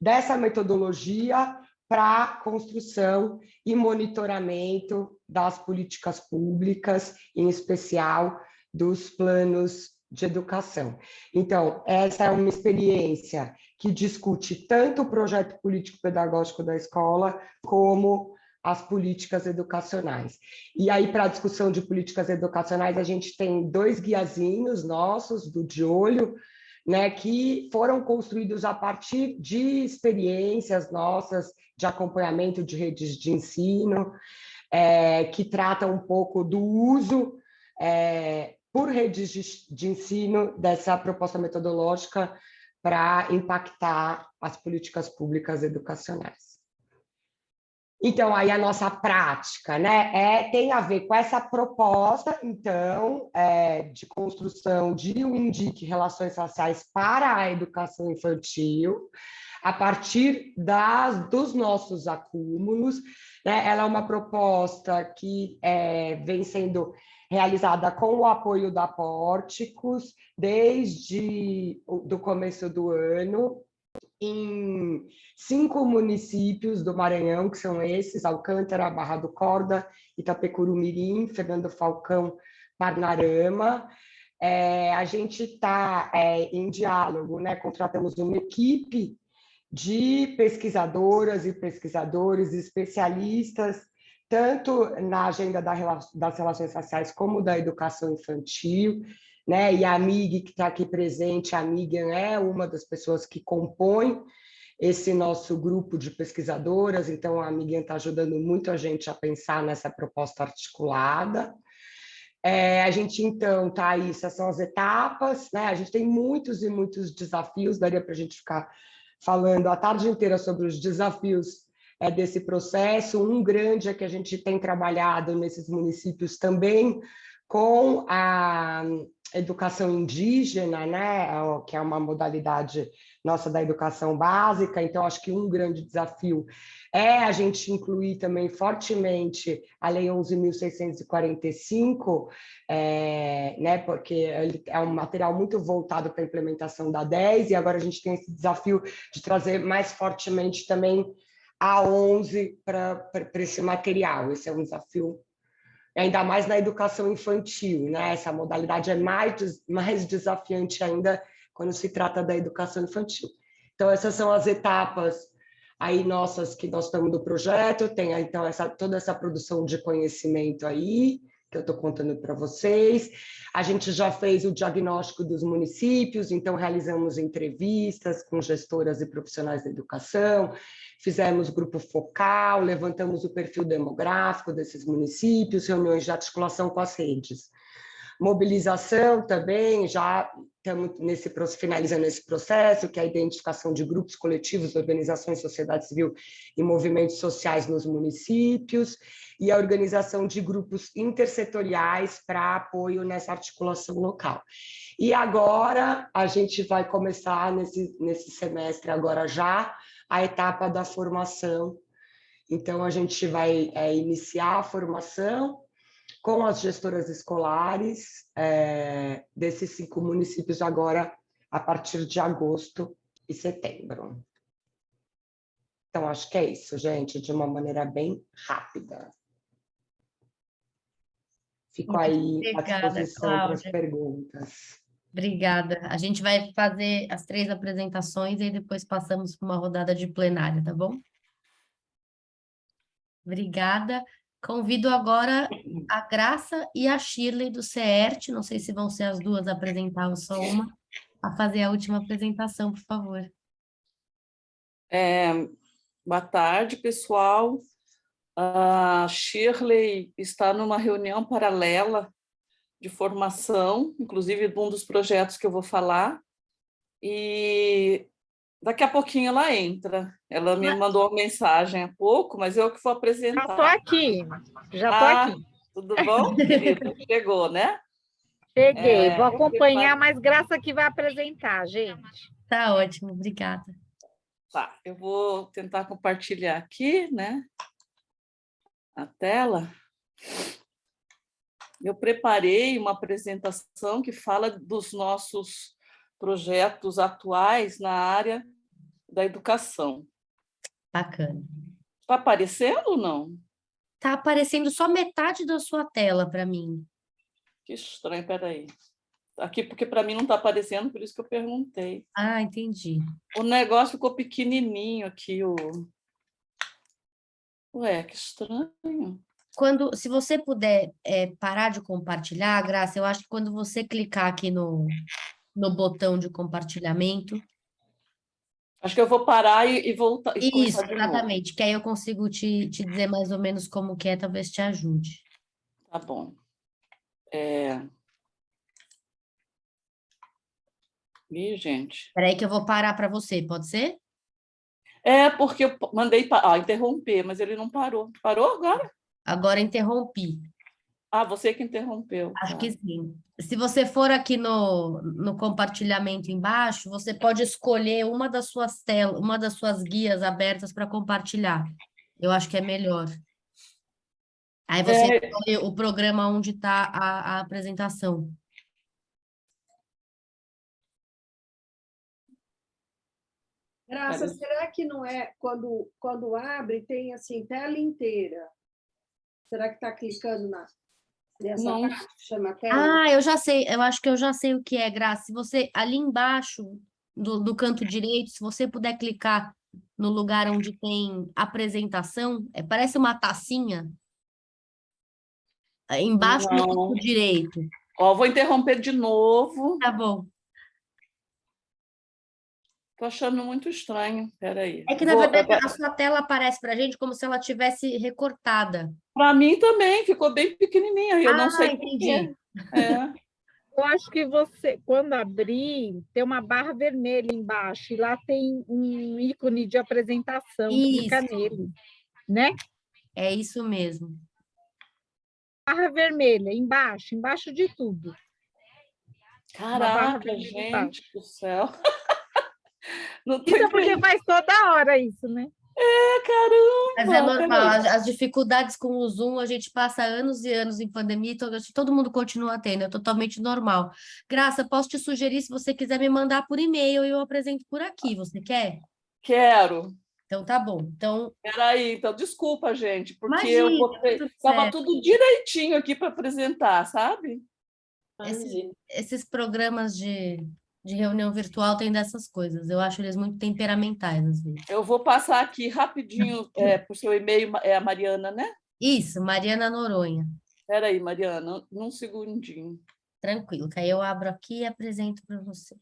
dessa metodologia para construção e monitoramento das políticas públicas, em especial dos planos de educação. Então, essa é uma experiência que discute tanto o projeto político-pedagógico da escola, como as políticas educacionais. E aí, para a discussão de políticas educacionais, a gente tem 2 guiazinhos nossos, do De Olho, né, que foram construídos a partir de experiências nossas de acompanhamento de redes de ensino, que tratam um pouco do uso por redes de ensino dessa proposta metodológica para impactar as políticas públicas educacionais. Então, aí a nossa prática, né, tem a ver com essa proposta, então, de construção de um Indique Relações Raciais para a educação infantil, a partir dos nossos acúmulos, né? Ela é uma proposta que vem sendo realizada com o apoio da Pórticos desde o começo do ano, em 5 municípios do Maranhão, que são esses: Alcântara, Barra do Corda, Itapecuru Mirim, Fernando Falcão, Parnarama. a gente está em diálogo, né? Contratamos uma equipe de pesquisadoras e pesquisadores especialistas, tanto na agenda das relações raciais como da educação infantil, né? E a MIG, que está aqui presente, a Miriam é uma das pessoas que compõe esse nosso grupo de pesquisadoras, então a Miriam está ajudando muito a gente a pensar nessa proposta articulada. A gente, então, tá aí, essas são as etapas, né? A gente tem muitos e muitos desafios, daria para a gente ficar falando a tarde inteira sobre os desafios desse processo. Um grande é que a gente tem trabalhado nesses municípios também com a educação indígena, né? Que é uma modalidade nossa da educação básica. Então, acho que um grande desafio é a gente incluir também fortemente a Lei 11.645, né, porque ele é um material muito voltado para a implementação da 10, e agora a gente tem esse desafio de trazer mais fortemente também a 11 para esse material. Esse é um desafio, ainda mais na educação infantil, né? Essa modalidade é mais desafiante ainda quando se trata da educação infantil. Então, essas são as etapas aí nossas que nós estamos do projeto, tem então toda essa produção de conhecimento aí, que eu estou contando para vocês. A gente já fez o diagnóstico dos municípios, então realizamos entrevistas com gestoras e profissionais da educação, fizemos grupo focal, levantamos o perfil demográfico desses municípios, reuniões de articulação com as redes. Mobilização também, já estamos finalizando esse processo, que é a identificação de grupos coletivos, organizações, sociedade civil e movimentos sociais nos municípios, e a organização de grupos intersetoriais para apoio nessa articulação local. E agora a gente vai começar nesse semestre, agora já, a etapa da formação. Então, a gente vai iniciar a formação com as gestoras escolares desses 5 municípios agora, a partir de agosto e setembro. Então, acho que é isso, gente, de uma maneira bem rápida. Fico aí à disposição para as perguntas. Obrigada. A gente vai fazer as 3 apresentações e depois passamos para uma rodada de plenária, tá bom? Obrigada. Convido agora a Graça e a Shirley do CERT, não sei se vão ser as duas a apresentar ou só uma, a fazer a última apresentação, por favor. Boa tarde, pessoal. A Shirley está numa reunião paralela de formação, inclusive de um dos projetos que eu vou falar, e daqui a pouquinho ela entra. Ela me mandou uma mensagem há pouco, mas eu que vou apresentar. Já estou aqui, aqui. Tudo bom, querida? Chegou, né? Cheguei, vou acompanhar, mas Graça que vai apresentar, gente. Tá ótimo, obrigada. Tá, eu vou tentar compartilhar aqui, né, a tela. Eu preparei uma apresentação que fala dos nossos projetos atuais na área da educação. Bacana. Está aparecendo ou não? Está aparecendo só metade da sua tela para mim. Que estranho, peraí. Aqui, porque para mim não está aparecendo, por isso que eu perguntei. Ah, entendi. O negócio ficou pequenininho aqui. Ué, que estranho. Se você puder parar de compartilhar, Graça, eu acho que quando você clicar aqui no botão de compartilhamento... Acho que eu vou parar e voltar. E Isso, exatamente, que aí eu consigo te dizer mais ou menos como que é, talvez te ajude. Tá bom. Ih, gente. Espera aí que eu vou parar para você, pode ser? Porque eu mandei interromper, mas ele não parou. Parou agora? Agora interrompi. Você que interrompeu. Acho que sim. Se você for aqui no compartilhamento embaixo, você pode escolher uma das suas telas, uma das suas guias abertas para compartilhar. Eu acho que é melhor. Aí você escolhe o programa onde está a apresentação. Graça, será que não é quando abre tem assim tela inteira? Será que está clicando na? Nessa Não. parte que chama tela? Ah, eu já sei, eu acho que eu já sei o que é, Graça. Se você, ali embaixo do canto direito, se você puder clicar no lugar onde tem apresentação, parece uma tacinha, embaixo no Não. canto direito. Ó, vou interromper de novo. Tá bom. Tô achando muito estranho. Peraí. É que, na verdade, a sua tela aparece para a gente como se ela tivesse recortada. Para mim também ficou bem pequenininha. Eu não sei por entendi. quê. É. Eu acho que você, quando abrir, tem uma barra vermelha embaixo, e lá tem um ícone de apresentação, clica Isso, nele, né? é isso mesmo. Barra vermelha, embaixo de tudo. Uma barra Caraca, vermelha gente embaixo. do céu. Não tô Isso é porque entendendo. faz toda hora isso, né? Mas é Caramba, normal, peraí. as dificuldades com o Zoom, a gente passa anos e anos em pandemia, todo mundo continua tendo, é totalmente normal. Graça, posso te sugerir, se você quiser me mandar por e-mail, eu apresento por aqui, você quer? Quero. Então tá bom. Então, Peraí, então, desculpa, gente, porque eu imagina, tá botei. tudo Estava certo. tudo direitinho aqui para apresentar, sabe? Esses programas de reunião virtual têm dessas coisas, eu acho eles muito temperamentais, às vezes. Eu vou passar aqui rapidinho para o seu e-mail, é a Mariana, né? Isso, Mariana Noronha. Peraí, Mariana, num segundinho. Tranquilo, que aí eu abro aqui e apresento para você.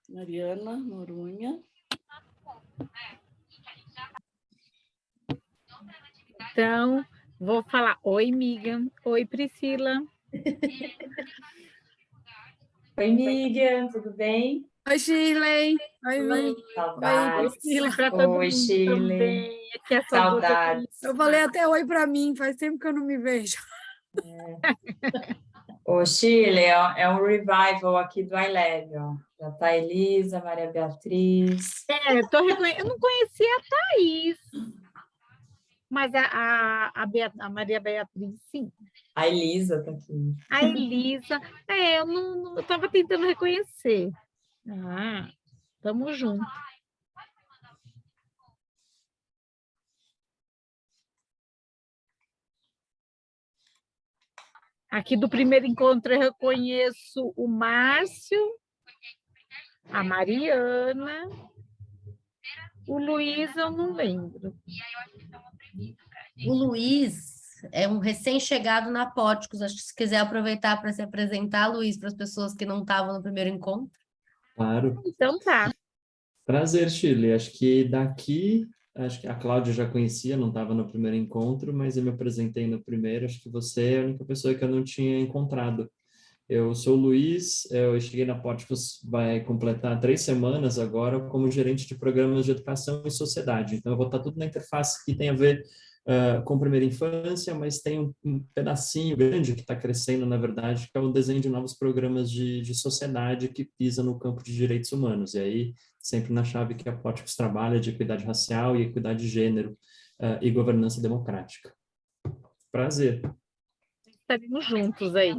Mariana Noronha. Então, vou falar: oi, miga. Oi, Priscila. Oi, Miriam, tudo bem? Oi, Shirley. Oi, Vi. Saudades. Priscila, para todo Oi, mundo Shirley. também. Aqui é só Saudades. Eu falei até oi para mim, faz tempo que eu não me vejo. Ô, Shirley, é um revival aqui do iLab, ó. Já tá a Elisa, Maria Beatriz. Eu não conhecia a Thaís, mas a Maria Beatriz, sim. A Elisa tá aqui. A Elisa, eu estava tentando reconhecer. Ah, tamo junto. Aqui do primeiro encontro eu reconheço o Márcio, a Mariana, o Luiz eu não lembro. O Luiz é um recém-chegado na Póticos. Acho que se quiser aproveitar para se apresentar, Luiz, para as pessoas que não estavam no primeiro encontro. Claro. Então tá. Prazer, Shirley. Acho que a Cláudia já conhecia, não estava no primeiro encontro, mas eu me apresentei no primeiro. Acho que você é a única pessoa que eu não tinha encontrado. Eu sou o Luiz, eu cheguei na Póticos, vai completar 3 semanas agora como gerente de programas de educação e sociedade. Então, eu vou estar tudo na interface que tem a ver com primeira infância, mas tem um pedacinho grande que está crescendo, na verdade, que é o desenho de novos programas de sociedade que pisa no campo de direitos humanos. E aí, sempre na chave que a Póticos trabalha de equidade racial e equidade de gênero e governança democrática. Prazer. Estaremos juntos aí.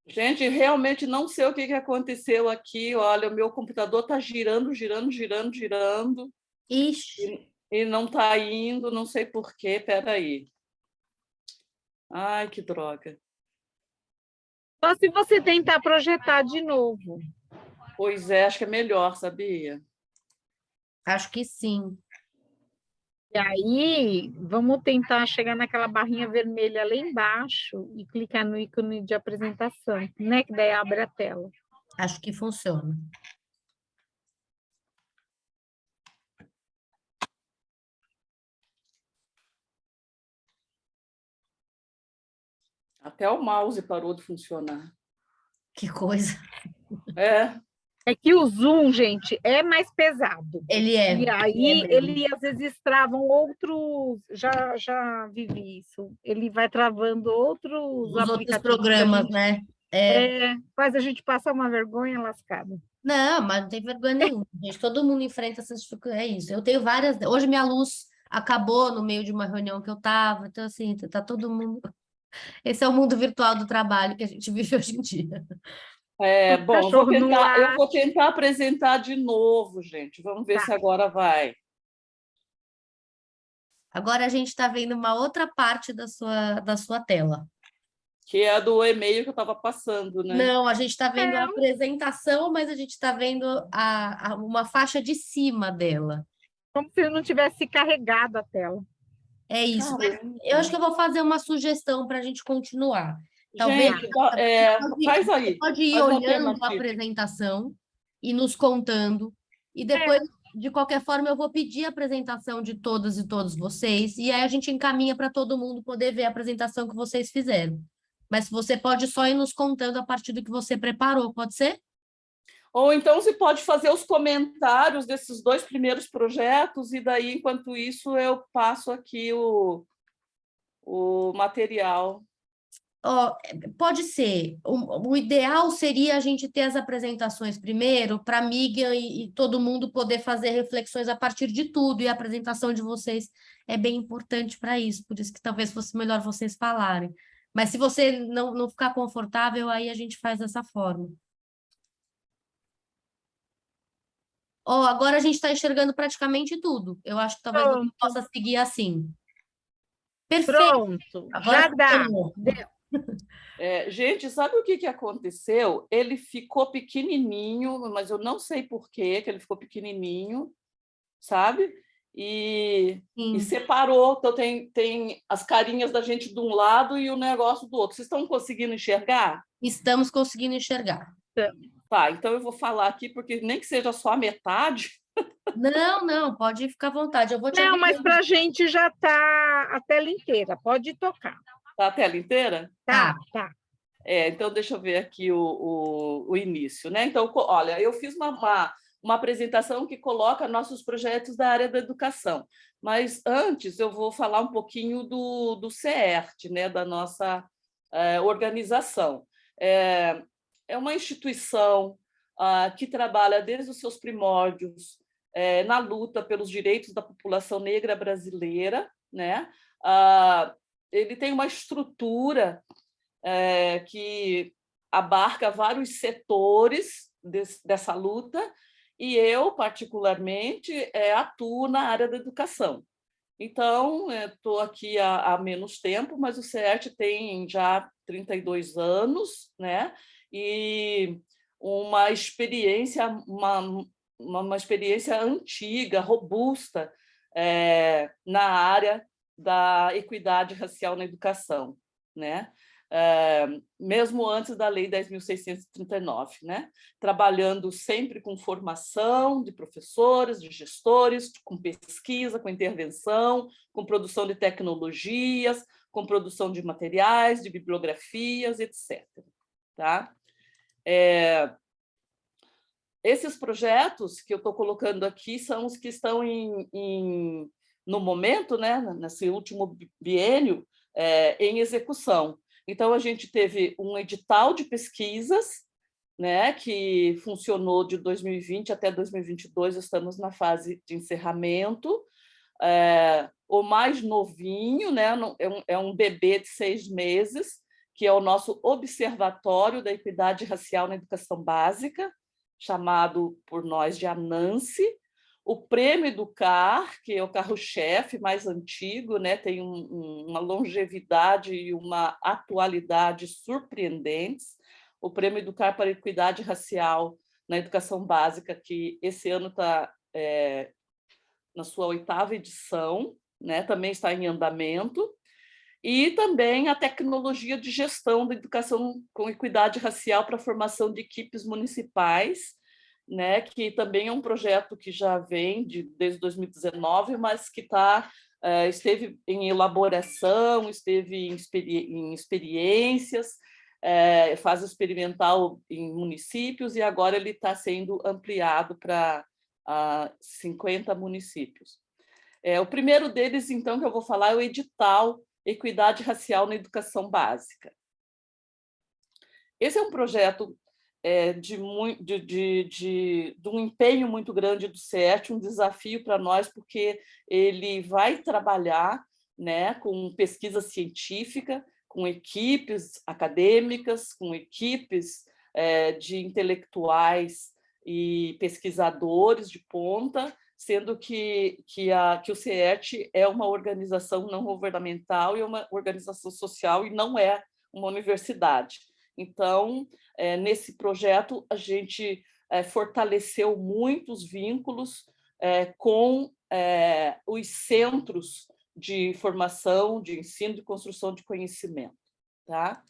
Gente, realmente não sei o que aconteceu aqui. Olha, o meu computador está girando. Ixi. E não está indo, não sei por quê. Peraí. Ai, que droga. Só se você tentar projetar de novo. Pois é, acho que é melhor, sabia? Acho que sim. E aí, vamos tentar chegar naquela barrinha vermelha lá embaixo e clicar no ícone de apresentação, né? Que daí abre a tela. Acho que funciona. Até o mouse parou de funcionar. Que coisa. É que o Zoom, gente, é mais pesado. Ele é. E aí, ele às vezes travam outros... Já vivi isso. Ele vai travando outros Os outros aplicativos. programas, né? Faz a gente passar uma vergonha lascada. Não, mas não tem vergonha nenhuma, gente. Todo mundo enfrenta essas dificuldades. É isso. Eu tenho várias. Hoje minha luz acabou no meio de uma reunião que eu estava. Então, assim, tá todo mundo. Esse é o mundo virtual do trabalho que a gente vive hoje em dia. Bom, Cachorro no eu ar. vou tentar apresentar de novo, gente. Vamos ver Tá. se agora vai. Agora a gente está vendo uma outra parte da sua tela. Que é do e-mail que eu estava passando, né? Não, a gente está vendo a apresentação, mas a gente está vendo uma faixa de cima dela. Como se não tivesse carregado a tela. É isso. Mas Caramba. eu acho que eu vou fazer uma sugestão para a gente continuar. Talvez Gente, faz você aí. pode ir faz uma olhando a alternativa. apresentação e nos contando. E depois, de qualquer forma, eu vou pedir a apresentação de todas e todos vocês. E aí a gente encaminha para todo mundo poder ver a apresentação que vocês fizeram. Mas você pode só ir nos contando a partir do que você preparou, pode ser? Ou então você pode fazer os comentários desses 2 primeiros projetos, e daí, enquanto isso, eu passo aqui o material. Pode ser. O ideal seria a gente ter as apresentações primeiro, para a Miriam e todo mundo poder fazer reflexões a partir de tudo, e a apresentação de vocês é bem importante para isso, por isso que talvez fosse melhor vocês falarem. Mas se você não ficar confortável, aí a gente faz dessa forma. Agora a gente está enxergando praticamente tudo. Eu acho que talvez você possa seguir assim. Perfeito. Pronto, Agora já dá. funcionou. Gente, sabe o que aconteceu? Ele ficou pequenininho, mas eu não sei por que ele ficou pequenininho, sabe? E separou. Então, tem as carinhas da gente de um lado e o negócio do outro. Vocês estão conseguindo enxergar? Estamos conseguindo enxergar. Tá, então eu vou falar aqui, porque nem que seja só a metade. Não, pode ficar à vontade. Eu vou te Não, mas avisando. para a gente já está a tela inteira, pode tocar. Tá a tela inteira? Tá. Então, deixa eu ver aqui o início, né? Então, olha, eu fiz uma apresentação que coloca nossos projetos da área da educação, mas antes eu vou falar um pouquinho do CERT, né? Da nossa organização. É uma instituição que trabalha desde os seus primórdios na luta pelos direitos da população negra brasileira, né? Ele tem uma estrutura que abarca vários setores dessa luta, e eu, particularmente, atuo na área da educação. Então, estou aqui há menos tempo, mas o CERT tem já 32 anos, né? E uma experiência, uma experiência antiga, robusta, na área da equidade racial na educação, né? Mesmo antes da Lei 10.639, né? Trabalhando sempre com formação de professores, de gestores, com pesquisa, com intervenção, com produção de tecnologias, com produção de materiais, de bibliografias, etc. Tá? Esses projetos que eu estou colocando aqui são os que estão no momento, né, nesse último biênio, em execução. Então, a gente teve um edital de pesquisas, né, que funcionou de 2020 até 2022, estamos na fase de encerramento. O mais novinho, né, é um bebê de 6 meses, que é o nosso Observatório da Equidade Racial na Educação Básica, chamado por nós de ANANCE. O Prêmio Educar, que é o carro-chefe mais antigo, né, tem uma longevidade e uma atualidade surpreendentes. O Prêmio Educar para a Equidade Racial na Educação Básica, que esse ano está na sua 8ª edição, né, também está em andamento. E também a tecnologia de gestão da educação com equidade racial para a formação de equipes municipais, né, que também é um projeto que já vem desde 2019, mas que esteve em elaboração, esteve em experiências, fase experimental em municípios, e agora ele está sendo ampliado para 50 municípios. O primeiro deles, então, que eu vou falar é o edital Equidade Racial na Educação Básica. Esse é um projeto de um empenho muito grande do CERT, um desafio para nós, porque ele vai trabalhar, né, com pesquisa científica, com equipes acadêmicas, com equipes de intelectuais e pesquisadores de ponta, sendo que o CERT é uma organização não governamental e uma organização social e não é uma universidade. Então, nesse projeto, a gente fortaleceu muitos vínculos com os centros de formação, de ensino e construção de conhecimento. Tá?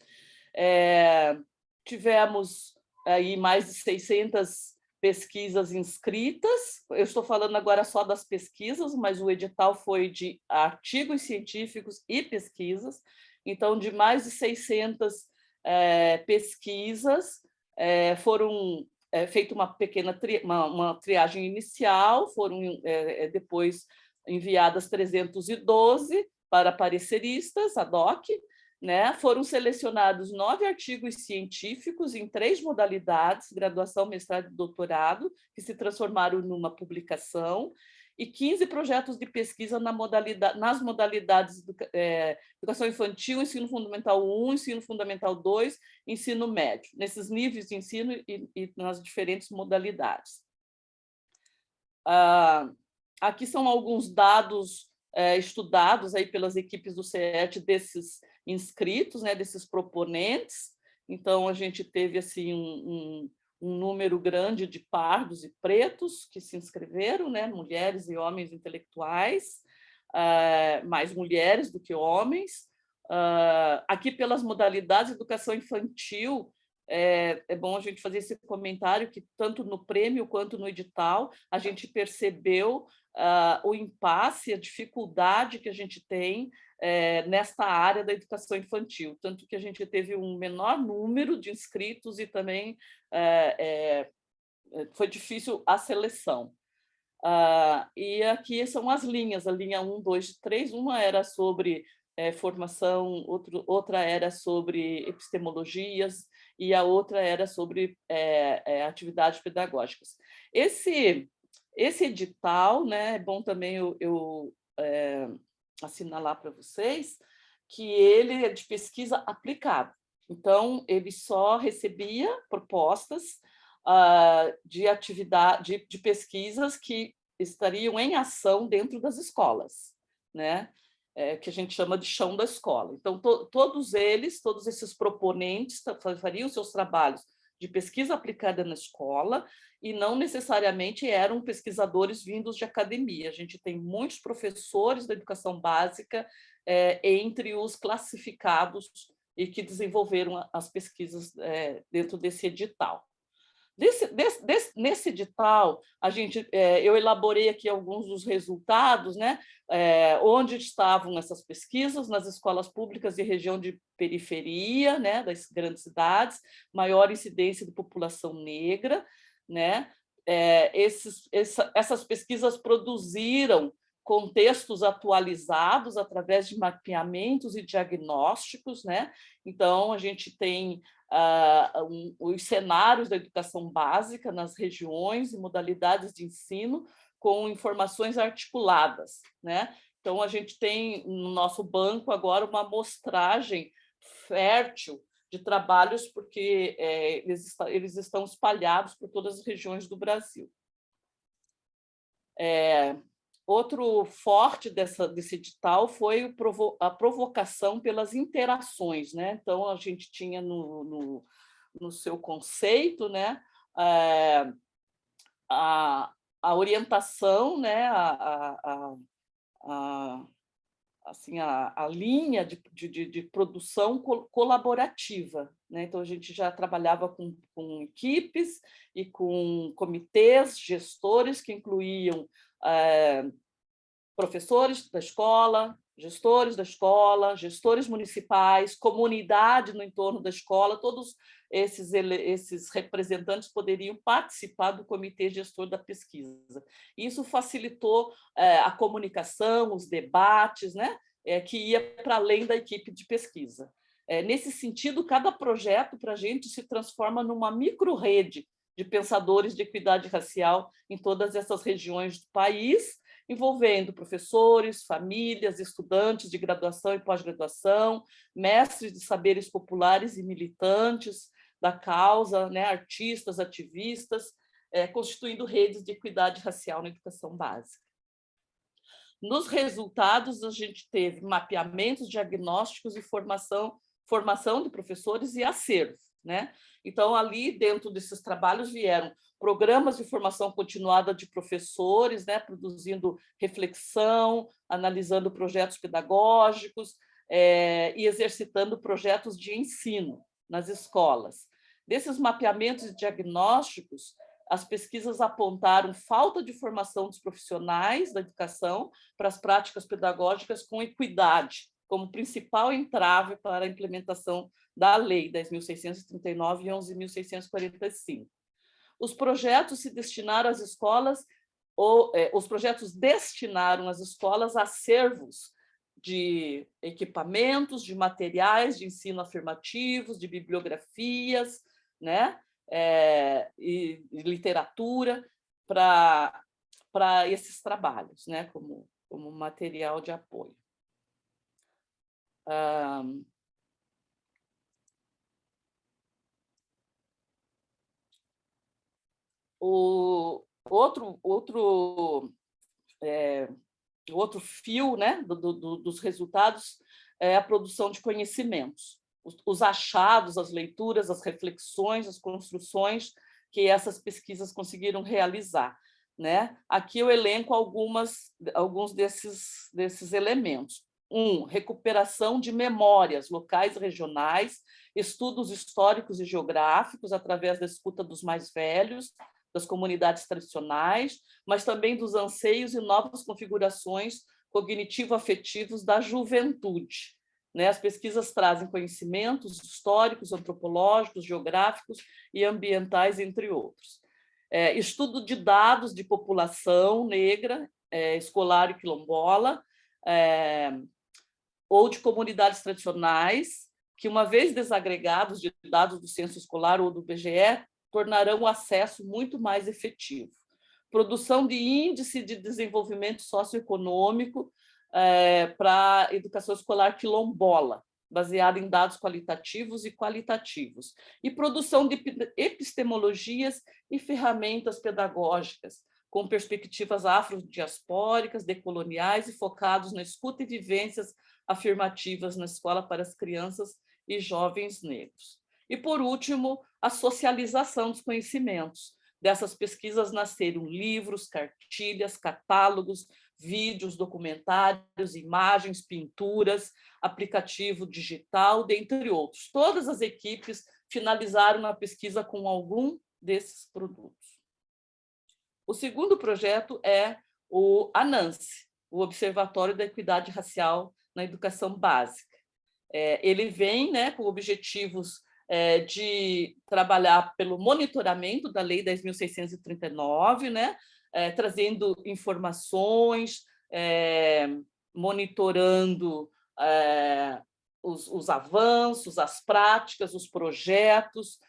Tivemos aí mais de 600 pesquisas inscritas. Eu estou falando agora só das pesquisas, mas o edital foi de artigos científicos e pesquisas. Então, de mais de 600 pesquisas, foram feita uma pequena uma triagem inicial, foram depois enviadas 312 para pareceristas, ad hoc, né? Foram selecionados 9 artigos científicos em 3 modalidades, graduação, mestrado e doutorado, que se transformaram numa publicação, e 15 projetos de pesquisa nas modalidades educação infantil, ensino fundamental 1, ensino fundamental 2, ensino médio, nesses níveis de ensino e nas diferentes modalidades. Aqui são alguns dados estudados aí pelas equipes do CERT desses inscritos, né, desses proponentes. Então, a gente teve assim, um número grande de pardos e pretos que se inscreveram, né, mulheres e homens intelectuais, mais mulheres do que homens. Aqui, pelas modalidades de educação infantil, é bom a gente fazer esse comentário que, tanto no prêmio quanto no edital, a gente percebeu o impasse, a dificuldade que a gente tem nesta área da educação infantil, tanto que a gente teve um menor número de inscritos e também foi difícil a seleção. E aqui são as linhas, a linha 1, 2, 3, uma era sobre formação, outra era sobre epistemologias e a outra era sobre atividades pedagógicas. Esse edital, né, é bom também eu assinalar para vocês que ele é de pesquisa aplicada. Então, ele só recebia propostas de atividade, de pesquisas que estariam em ação dentro das escolas, né? Que a gente chama de chão da escola. Então, todos esses proponentes fariam seus trabalhos de pesquisa aplicada na escola e não necessariamente eram pesquisadores vindos de academia. A gente tem muitos professores da educação básica entre os classificados e que desenvolveram as pesquisas dentro desse edital. Nesse edital, eu elaborei aqui alguns dos resultados, né? Onde estavam essas pesquisas, nas escolas públicas de região de periferia, né? Das grandes cidades, maior incidência de população negra, né? Essas pesquisas produziram contextos atualizados através de mapeamentos e diagnósticos, né? Então, a gente tem os cenários da educação básica nas regiões e modalidades de ensino com informações articuladas, né? Então, a gente tem no nosso banco agora uma amostragem fértil de trabalhos, porque eles estão espalhados por todas as regiões do Brasil. Outro forte desse edital foi a provocação pelas interações, né? Então, a gente tinha no seu conceito, né, a orientação, né, assim, a linha de produção colaborativa, né? Então, a gente já trabalhava com equipes e com comitês, gestores que incluíam professores da escola, gestores municipais, comunidade no entorno da escola, todos esses representantes poderiam participar do comitê gestor da pesquisa. Isso facilitou a comunicação, os debates, né, que ia para além da equipe de pesquisa. Nesse sentido, cada projeto para a gente se transforma numa micro-rede de pensadores de equidade racial em todas essas regiões do país, envolvendo professores, famílias, estudantes de graduação e pós-graduação, mestres de saberes populares e militantes da causa, né, artistas, ativistas, constituindo redes de equidade racial na educação básica. Nos resultados, a gente teve mapeamentos, diagnósticos e formação de professores e acervo, né? Então, ali dentro desses trabalhos vieram programas de formação continuada de professores, né, produzindo reflexão, analisando projetos pedagógicos e exercitando projetos de ensino nas escolas. Desses mapeamentos e diagnósticos, as pesquisas apontaram falta de formação dos profissionais da educação para as práticas pedagógicas com equidade, como principal entrave para a implementação da Lei 10.639 e 11.645. Os projetos se destinaram às escolas, os projetos destinaram às escolas acervos de equipamentos, de materiais de ensino afirmativos, de bibliografias, né? E literatura para esses trabalhos, né? como material de apoio. O outro fio, né, dos resultados é a produção de conhecimentos, os achados, as leituras, as reflexões, as construções que essas pesquisas conseguiram realizar, né? Aqui eu elenco alguns desses elementos. Recuperação de memórias locais e regionais, estudos históricos e geográficos através da escuta dos mais velhos, das comunidades tradicionais, mas também dos anseios e novas configurações cognitivo-afetivos da juventude. Né? As pesquisas trazem conhecimentos históricos, antropológicos, geográficos e ambientais, entre outros. Estudo de dados de população negra, escolar e quilombola, ou de comunidades tradicionais, que, uma vez desagregados de dados do censo escolar ou do IBGE, tornarão o acesso muito mais efetivo. Produção de índice de desenvolvimento socioeconômico para a educação escolar quilombola, baseada em dados qualitativos e qualitativos, e produção de epistemologias e ferramentas pedagógicas, com perspectivas afrodiaspóricas, decoloniais e focados na escuta e vivências afirmativas na escola para as crianças e jovens negros. E, por último, a socialização dos conhecimentos. Dessas pesquisas nasceram livros, cartilhas, catálogos, vídeos, documentários, imagens, pinturas, aplicativo digital, dentre outros. Todas as equipes finalizaram a pesquisa com algum desses produtos. O segundo projeto é o ANANSE, o Observatório da Equidade Racial na Educação Básica. Ele vem, né, com objetivos de trabalhar pelo monitoramento da Lei 10.639, né, trazendo informações, monitorando os avanços, as práticas, os projetos,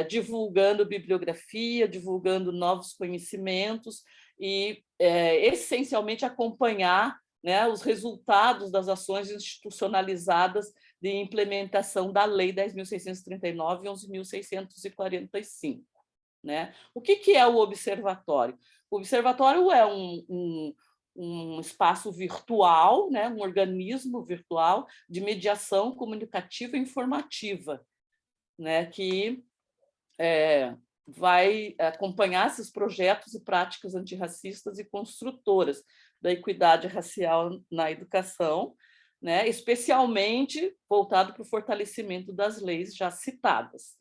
divulgando bibliografia, divulgando novos conhecimentos e, essencialmente, acompanhar, né, os resultados das ações institucionalizadas de implementação da Lei 10.639 e 11.645. Né? O que é o observatório? O observatório é um espaço virtual, né, um organismo virtual de mediação comunicativa e informativa, né, que vai acompanhar esses projetos e práticas antirracistas e construtoras da equidade racial na educação, né, especialmente voltado para o fortalecimento das leis já citadas.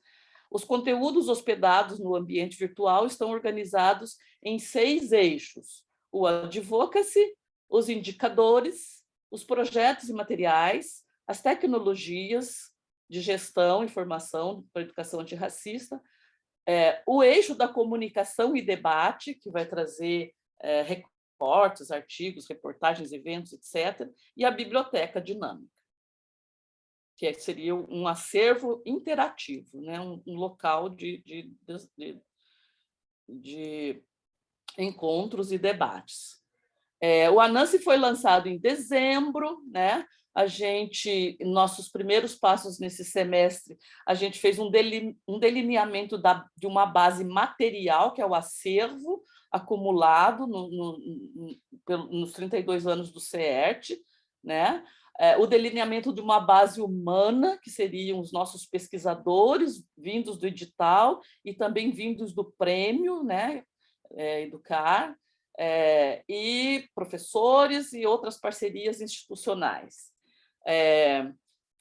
Os conteúdos hospedados no ambiente virtual estão organizados em 6 eixos: o advocacy, os indicadores, os projetos e materiais, as tecnologias de gestão e formação para a educação antirracista, o eixo da comunicação e debate, que vai trazer recortes, artigos, reportagens, eventos, etc., e a biblioteca dinâmica. que seria um acervo interativo, né? Um local de encontros e debates. O Anansi foi lançado em dezembro, né? Nossos primeiros passos nesse semestre, a gente fez um delineamento de uma base material, que é o acervo acumulado nos 32 anos do CERT, né? O delineamento de uma base humana, que seriam os nossos pesquisadores, vindos do edital e também vindos do prêmio, né? Educar, e professores e outras parcerias institucionais.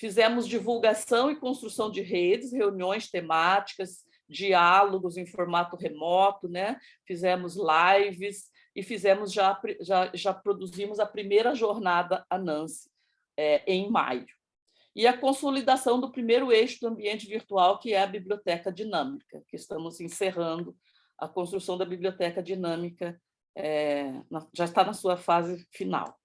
Fizemos divulgação e construção de redes, reuniões temáticas, diálogos em formato remoto, né? Fizemos lives e já produzimos a primeira jornada Anansi, em maio. E a consolidação do primeiro eixo do ambiente virtual, que é a Biblioteca Dinâmica, que estamos encerrando a construção da Biblioteca Dinâmica, já está na sua fase final.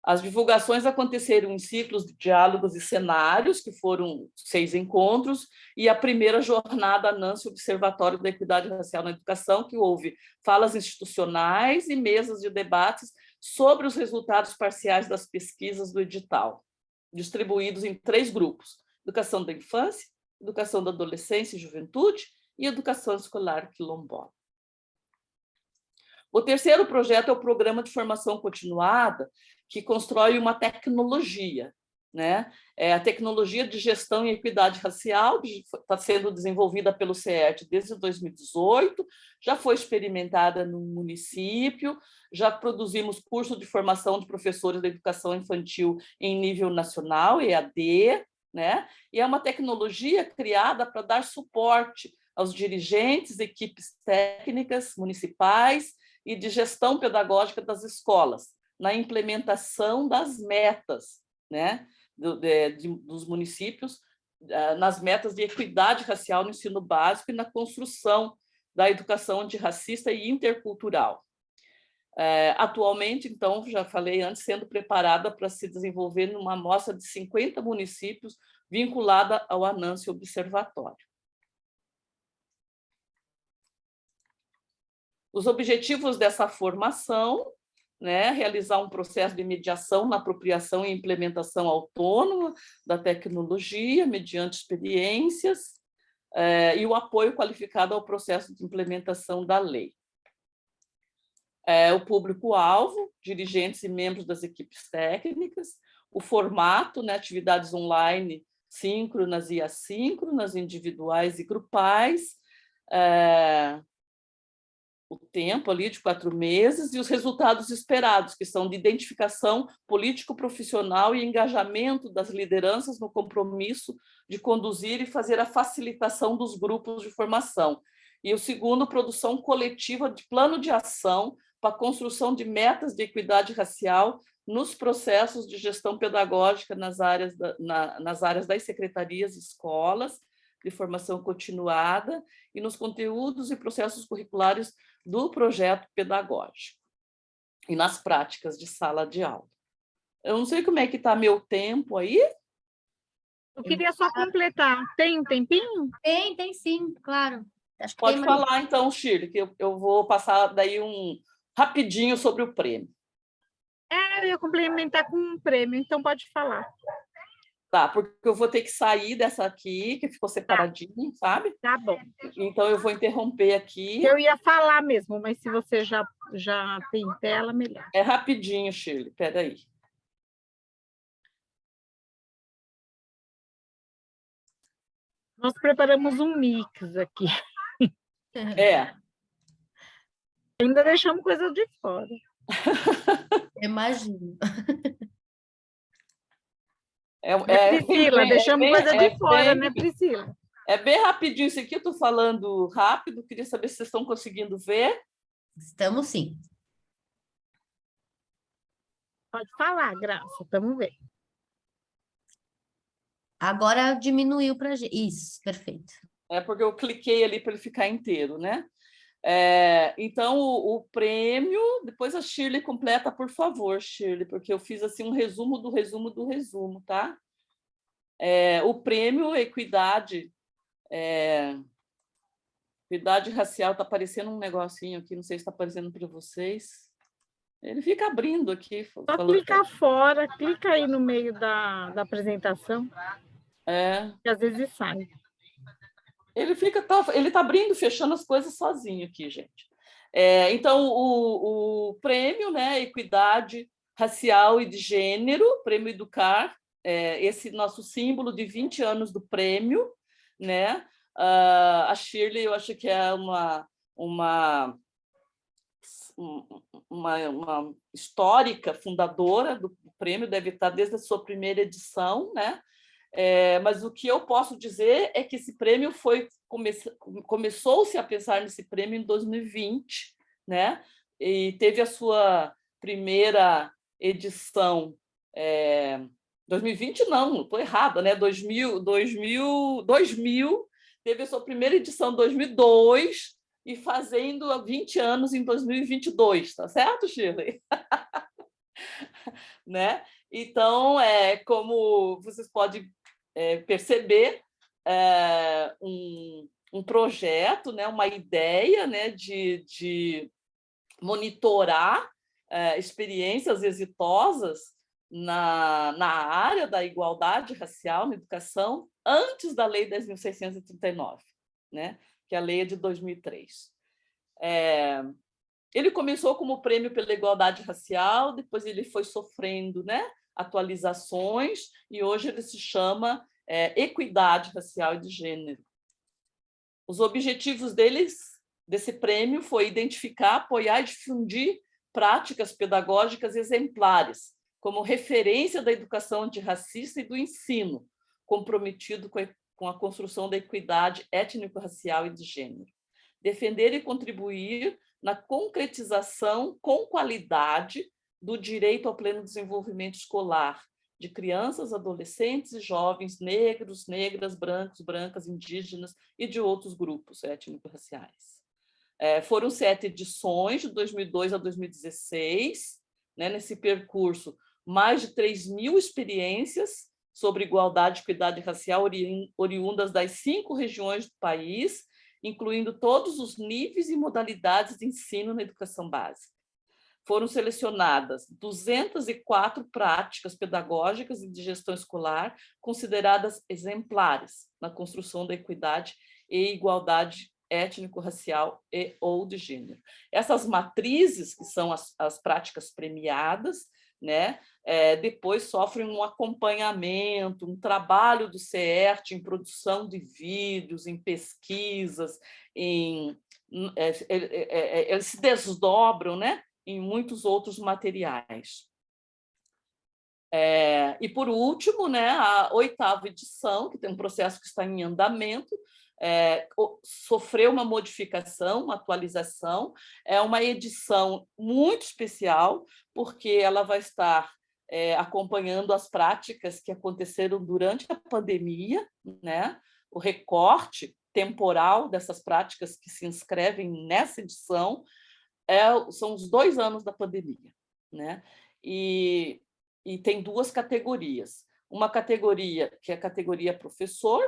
As divulgações aconteceram em ciclos de diálogos e cenários, que foram 6 encontros, e a primeira jornada Anansi Observatório da Equidade Racial na Educação, que houve falas institucionais e mesas de debates sobre os resultados parciais das pesquisas do edital, distribuídos em 3 grupos: educação da infância, educação da adolescência e juventude e educação escolar quilombola. O terceiro projeto é o Programa de Formação Continuada, que constrói uma tecnologia, né? A tecnologia de gestão e equidade racial, está sendo desenvolvida pelo CERT desde 2018, já foi experimentada no município, já produzimos curso de formação de professores da educação infantil em nível nacional, EAD, né? E é uma tecnologia criada para dar suporte aos dirigentes, equipes técnicas municipais e de gestão pedagógica das escolas, na implementação das metas, né, dos municípios, nas metas de equidade racial no ensino básico e na construção da educação antirracista e intercultural. Atualmente, então, já falei antes, sendo preparada para se desenvolver numa amostra de 50 municípios vinculada ao Anansi Observatório. Os objetivos dessa formação, né, realizar um processo de mediação na apropriação e implementação autônoma da tecnologia, mediante experiências, e o apoio qualificado ao processo de implementação da lei. O público-alvo, dirigentes e membros das equipes técnicas, o formato, né, atividades online síncronas e assíncronas, individuais e grupais, o tempo ali de 4 meses e os resultados esperados, que são de identificação político-profissional e engajamento das lideranças no compromisso de conduzir e fazer a facilitação dos grupos de formação. E o segundo, produção coletiva de plano de ação para a construção de metas de equidade racial nos processos de gestão pedagógica nas áreas das secretarias e escolas de formação continuada e nos conteúdos e processos curriculares do projeto pedagógico e nas práticas de sala de aula. Eu não sei como é que está meu tempo aí. Eu queria só completar. Tem um tempinho? Tem sim, claro. Acho que pode falar, então, Shirley, que eu vou passar daí rapidinho sobre o prêmio. Eu ia complementar com um prêmio, então pode falar. Tá, porque eu vou ter que sair dessa aqui, que ficou separadinho, sabe? Tá bom. Então, eu vou interromper aqui. Eu ia falar mesmo, mas se você já tem tela, melhor. É rapidinho, Shirley, espera aí. Nós preparamos um mix aqui. Ainda deixamos coisa de fora. Imagino. Priscila, deixamos coisa de fora, né, Priscila? É bem rapidinho isso aqui, eu estou falando rápido, queria saber se vocês estão conseguindo ver. Estamos sim. Pode falar, Graça, estamos vendo. Agora diminuiu para gente. Isso, perfeito. Porque eu cliquei ali para ele ficar inteiro, né? Então, o prêmio, depois a Shirley completa, por favor, Shirley, porque eu fiz assim um resumo do resumo do resumo, tá? O prêmio Equidade, Equidade Racial, está aparecendo um negocinho aqui, não sei se está aparecendo para vocês. Ele fica abrindo aqui. Só clicar fora, clica aí no meio da apresentação, que às vezes sai. Ele está abrindo, fechando as coisas sozinho aqui, gente. Então, o prêmio, né, Equidade Racial e de Gênero, Prêmio Educar, esse nosso símbolo de 20 anos do prêmio, né? A Shirley, eu acho que é uma histórica fundadora do prêmio, deve estar desde a sua primeira edição, né? Mas o que eu posso dizer é que esse prêmio começou-se a pensar nesse prêmio em 2020, né? E teve a sua primeira edição 2020 não, estou errada, né? 2000 teve a sua primeira edição em 2002 e fazendo 20 anos em 2022, tá certo, Shirley? Né? Então, como vocês podem perceber, um projeto, né? Uma ideia, né? de monitorar experiências exitosas na área da igualdade racial na educação antes da Lei 10.639, né? Que a lei é de 2003. Ele começou como prêmio pela igualdade racial, depois ele foi sofrendo, né, atualizações, e hoje ele se chama Equidade Racial e de Gênero. Os objetivos desse prêmio foi identificar, apoiar e difundir práticas pedagógicas exemplares, como referência da educação antirracista e do ensino, comprometido com a construção da equidade étnico-racial e de gênero. Defender e contribuir na concretização com qualidade do direito ao pleno desenvolvimento escolar de crianças, adolescentes e jovens negros, negras, brancos, brancas, indígenas e de outros grupos étnico-raciais. Foram 7 edições, de 2002 a 2016, né, nesse percurso, mais de 3.000 experiências sobre igualdade e equidade racial oriundas das 5 regiões do país, incluindo todos os níveis e modalidades de ensino na educação básica. Foram selecionadas 204 práticas pedagógicas e de gestão escolar consideradas exemplares na construção da equidade e igualdade étnico-racial e ou de gênero. Essas matrizes, que são as práticas premiadas, né, depois sofrem um acompanhamento, um trabalho do CERT em produção de vídeos, em pesquisas, eles se desdobram, né, em muitos outros materiais. E, por último, né, a 8ª edição, que tem um processo que está em andamento, sofreu uma modificação, uma atualização. É uma edição muito especial, porque ela vai estar acompanhando as práticas que aconteceram durante a pandemia, né? O recorte temporal dessas práticas que se inscrevem nessa edição são os 2 anos da pandemia, né? E tem 2 categorias. Uma categoria, que é a categoria professor,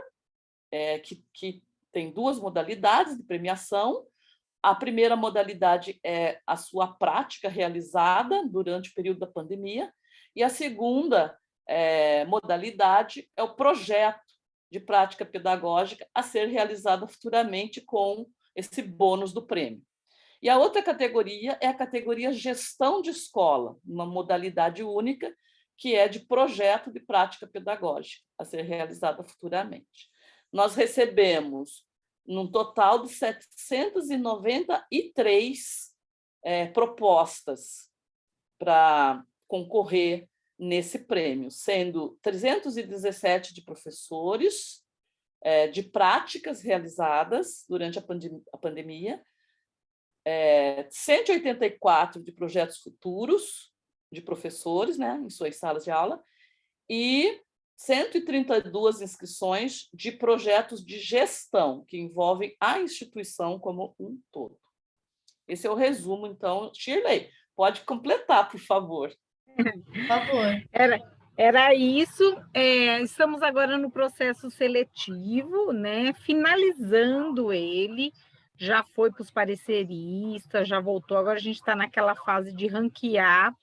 que tem 2 modalidades de premiação. A primeira modalidade é a sua prática realizada durante o período da pandemia, e a segunda modalidade é o projeto de prática pedagógica a ser realizado futuramente com esse bônus do prêmio. E a outra categoria é a categoria gestão de escola, uma modalidade única, que é de projeto de prática pedagógica a ser realizada futuramente. Nós recebemos num total de 793 propostas para concorrer nesse prêmio, sendo 317 de professores, de práticas realizadas durante a pandemia, 184 de projetos futuros de professores, né, em suas salas de aula, e 132 inscrições de projetos de gestão, que envolvem a instituição como um todo. Esse é o resumo, então. Shirley, pode completar, por favor. Por favor. Era isso. Estamos agora no processo seletivo, né? Finalizando ele. Já foi para os pareceristas, já voltou. Agora a gente está naquela fase de ranquear,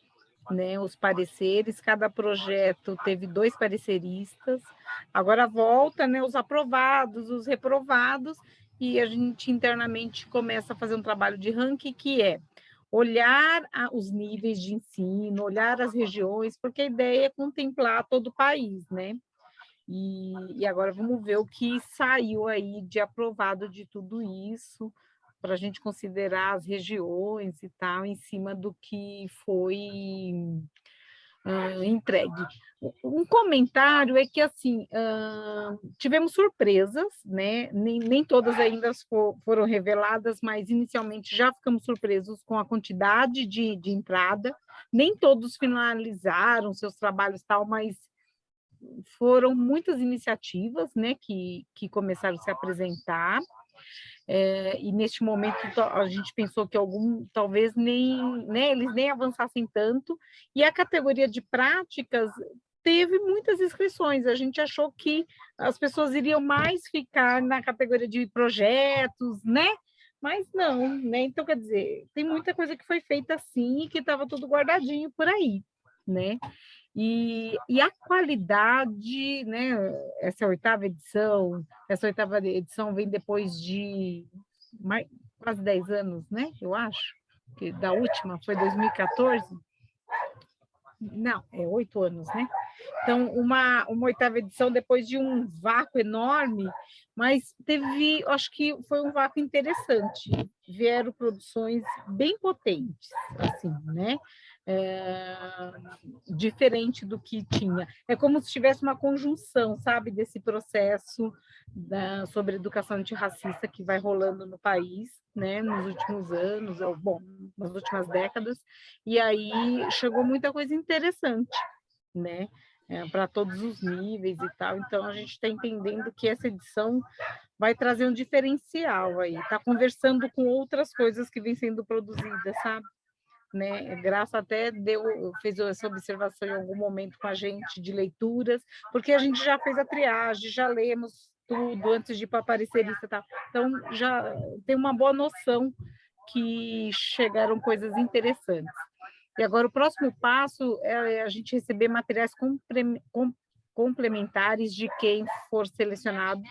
né, os pareceres. Cada projeto teve 2 pareceristas. Agora volta, né, os aprovados, os reprovados, e a gente internamente começa a fazer um trabalho de ranking, que é olhar os níveis de ensino, olhar as regiões, porque a ideia é contemplar todo o país, né? E agora vamos ver o que saiu aí de aprovado de tudo isso, para a gente considerar as regiões e tal, em cima do que foi entregue. Um comentário é que, assim, tivemos surpresas, né? Nem todas ainda foram reveladas, mas inicialmente já ficamos surpresos com a quantidade de entrada. Nem todos finalizaram seus trabalhos tal, mas foram muitas iniciativas, né, que começaram a se apresentar. E neste momento a gente pensou que talvez nem, né, eles nem avançassem tanto, e a categoria de práticas teve muitas inscrições. A gente achou que as pessoas iriam mais ficar na categoria de projetos, né? Mas não, né? Então, quer dizer, tem muita coisa que foi feita assim e que estava tudo guardadinho por aí, né? E a qualidade, né? Essa oitava edição vem depois de quase 10 anos, né? Eu acho, que da última foi 2014. Não, 8 anos, né? Então, uma oitava edição depois de um vácuo enorme, mas acho que foi um vácuo interessante. Vieram produções bem potentes, assim, né? Diferente do que tinha. É como se tivesse uma conjunção, sabe, desse processo sobre educação antirracista que vai rolando no país, né, nos últimos anos, nas últimas décadas, e aí chegou muita coisa interessante, né, para todos os níveis e tal. Então, a gente está entendendo que essa edição vai trazer um diferencial aí, está conversando com outras coisas que vêm sendo produzidas, sabe? Né? Graça até fez essa observação em algum momento com a gente de leituras, porque a gente já fez a triagem, já lemos tudo antes de ir para a parecerista e tal. Então, já tem uma boa noção que chegaram coisas interessantes. E agora o próximo passo é a gente receber materiais complementares de quem for selecionado,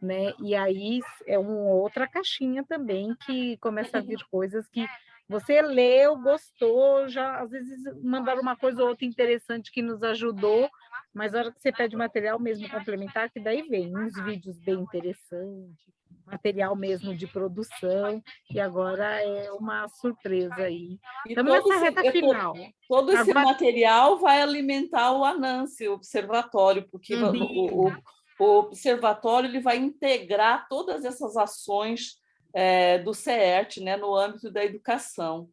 né? E aí é uma outra caixinha também que começa a vir coisas que você leu, gostou, já às vezes mandaram uma coisa ou outra interessante que nos ajudou, mas na hora que você pede material mesmo complementar, que daí vem uns vídeos bem interessantes, material mesmo de produção, e agora é uma surpresa aí. Estamos nessa reta final. Todo esse material vai alimentar o ANANCE, o observatório, porque o observatório ele vai integrar todas essas ações do CERT, né, no âmbito da educação.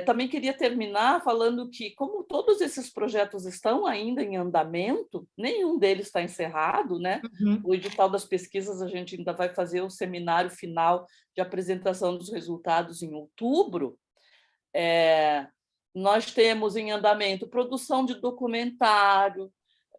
Também queria terminar falando que, como todos esses projetos estão ainda em andamento, nenhum deles está encerrado, né? O edital das pesquisas, a gente ainda vai fazer o seminário final de apresentação dos resultados em outubro. Nós temos em andamento produção de documentário,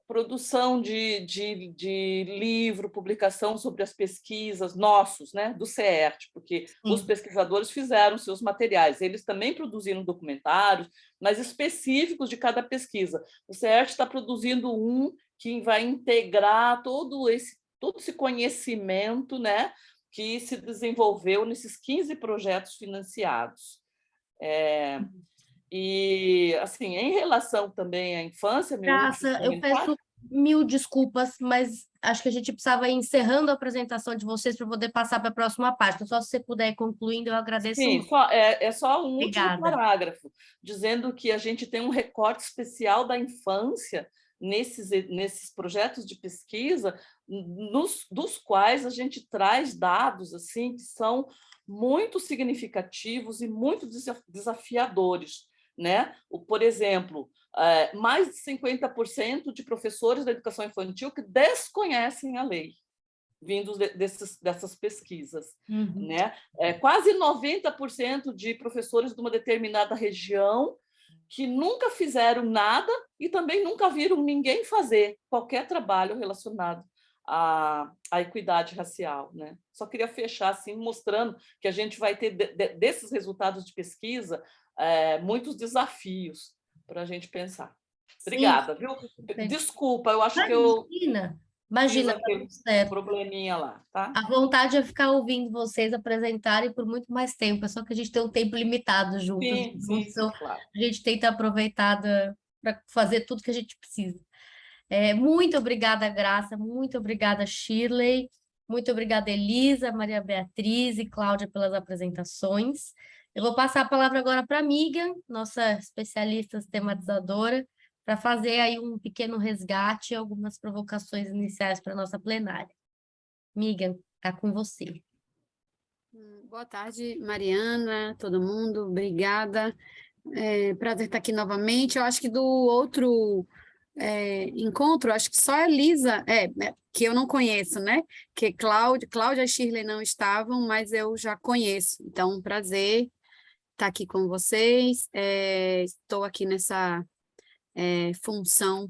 produção de livro, publicação sobre as pesquisas nossos, né, do CERT, porque os pesquisadores fizeram seus materiais, eles também produziram documentários, mas específicos de cada pesquisa. O CERT está produzindo um que vai integrar todo esse conhecimento, né, que se desenvolveu nesses 15 projetos financiados. E, assim, em relação também à infância... Graça, eu peço mil desculpas, mas acho que a gente precisava ir encerrando a apresentação de vocês para poder passar para a próxima página. Só se você puder ir concluindo, eu agradeço muito. É só um último parágrafo, dizendo que a gente tem um recorte especial da infância nesses projetos de pesquisa, dos quais a gente traz dados assim, que são muito significativos e muito desafiadores. Né? Por exemplo, mais de 50% de professores da educação infantil que desconhecem a lei, vindos dessas pesquisas. Né? Quase 90% de professores de uma determinada região que nunca fizeram nada e também nunca viram ninguém fazer qualquer trabalho relacionado à equidade racial, né? Só queria fechar assim, mostrando que a gente vai ter, desses resultados de pesquisa, muitos desafios para a gente pensar. Obrigada, viu? Desculpa, eu acho que eu Imagina, tá tudo certo. Probleminha lá, tá? A vontade é ficar ouvindo vocês apresentarem por muito mais tempo, é só que a gente tem um tempo limitado juntos, Sim, então claro. a gente tenta aproveitar para fazer tudo que a gente precisa. Muito obrigada, Graça, muito obrigada, Shirley, muito obrigada, Elisa, Maria Beatriz e Cláudia pelas apresentações. Eu vou passar a palavra agora para a amiga, nossa especialista sistematizadora, para fazer aí um pequeno resgate e algumas provocações iniciais para a nossa plenária. Miga, está com você. Boa tarde, Mariana, todo mundo, obrigada. Prazer estar aqui novamente. Eu acho que do outro encontro, acho que só a Elisa, que eu não conheço, né? Que Cláudia e Shirley não estavam, mas eu já conheço. Então, prazer estar aqui com vocês. Estou aqui nessa função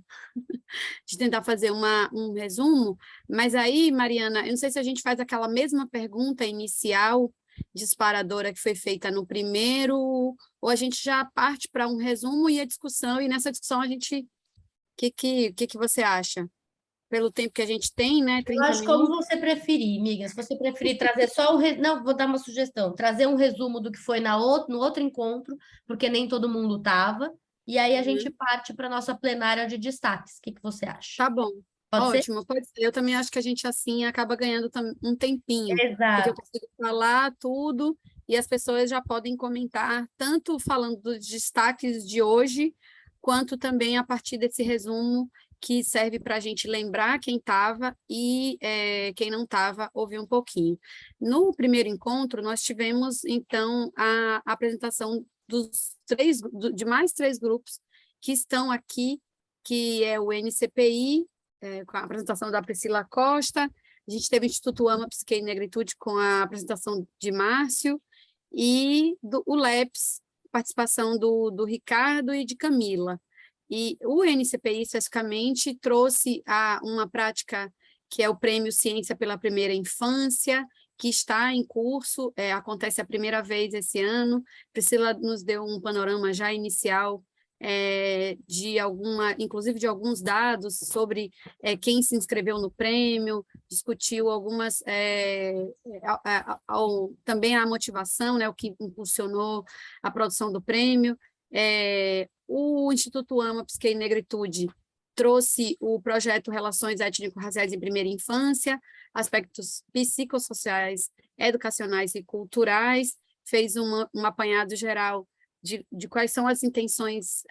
de tentar fazer um resumo, mas aí, Mariana, eu não sei se a gente faz aquela mesma pergunta inicial disparadora que foi feita no primeiro, ou a gente já parte para um resumo e a discussão, e nessa discussão a gente... O que você acha? Pelo tempo que a gente tem, né? 30 eu acho minutos. como você preferir, amiga. Se você preferir trazer só Não, vou dar uma sugestão. Trazer um resumo do que foi no outro encontro, porque nem todo mundo estava, e aí a gente parte para a nossa plenária de destaques. O que você acha? Tá bom. Pode Ótimo, ser? pode ser. Eu também acho que a gente, assim, acaba ganhando um tempinho. Exato. Porque eu consigo falar tudo e as pessoas já podem comentar, tanto falando dos destaques de hoje, quanto também a partir desse resumo que serve para a gente lembrar quem estava e quem não estava, ouvir um pouquinho. No primeiro encontro, nós tivemos, então, a apresentação de mais 3 grupos que estão aqui, que é o NCPI, com a apresentação da Priscila Costa, a gente teve o Instituto Ama Psique e Negritude com a apresentação de Márcio, e o LEPS, participação do Ricardo e de Camila. E o NCPI, especificamente, trouxe uma prática que é o Prêmio Ciência pela Primeira Infância, que está em curso, acontece a primeira vez esse ano. Priscila nos deu um panorama já inicial inclusive de alguns dados sobre quem se inscreveu no prêmio, discutiu algumas, também a motivação, né, o que impulsionou a produção do prêmio. O Instituto Ama Psique e Negritude trouxe o projeto Relações Étnico-Raciais em Primeira Infância, aspectos psicossociais, educacionais e culturais, fez um apanhado geral de quais são as intenções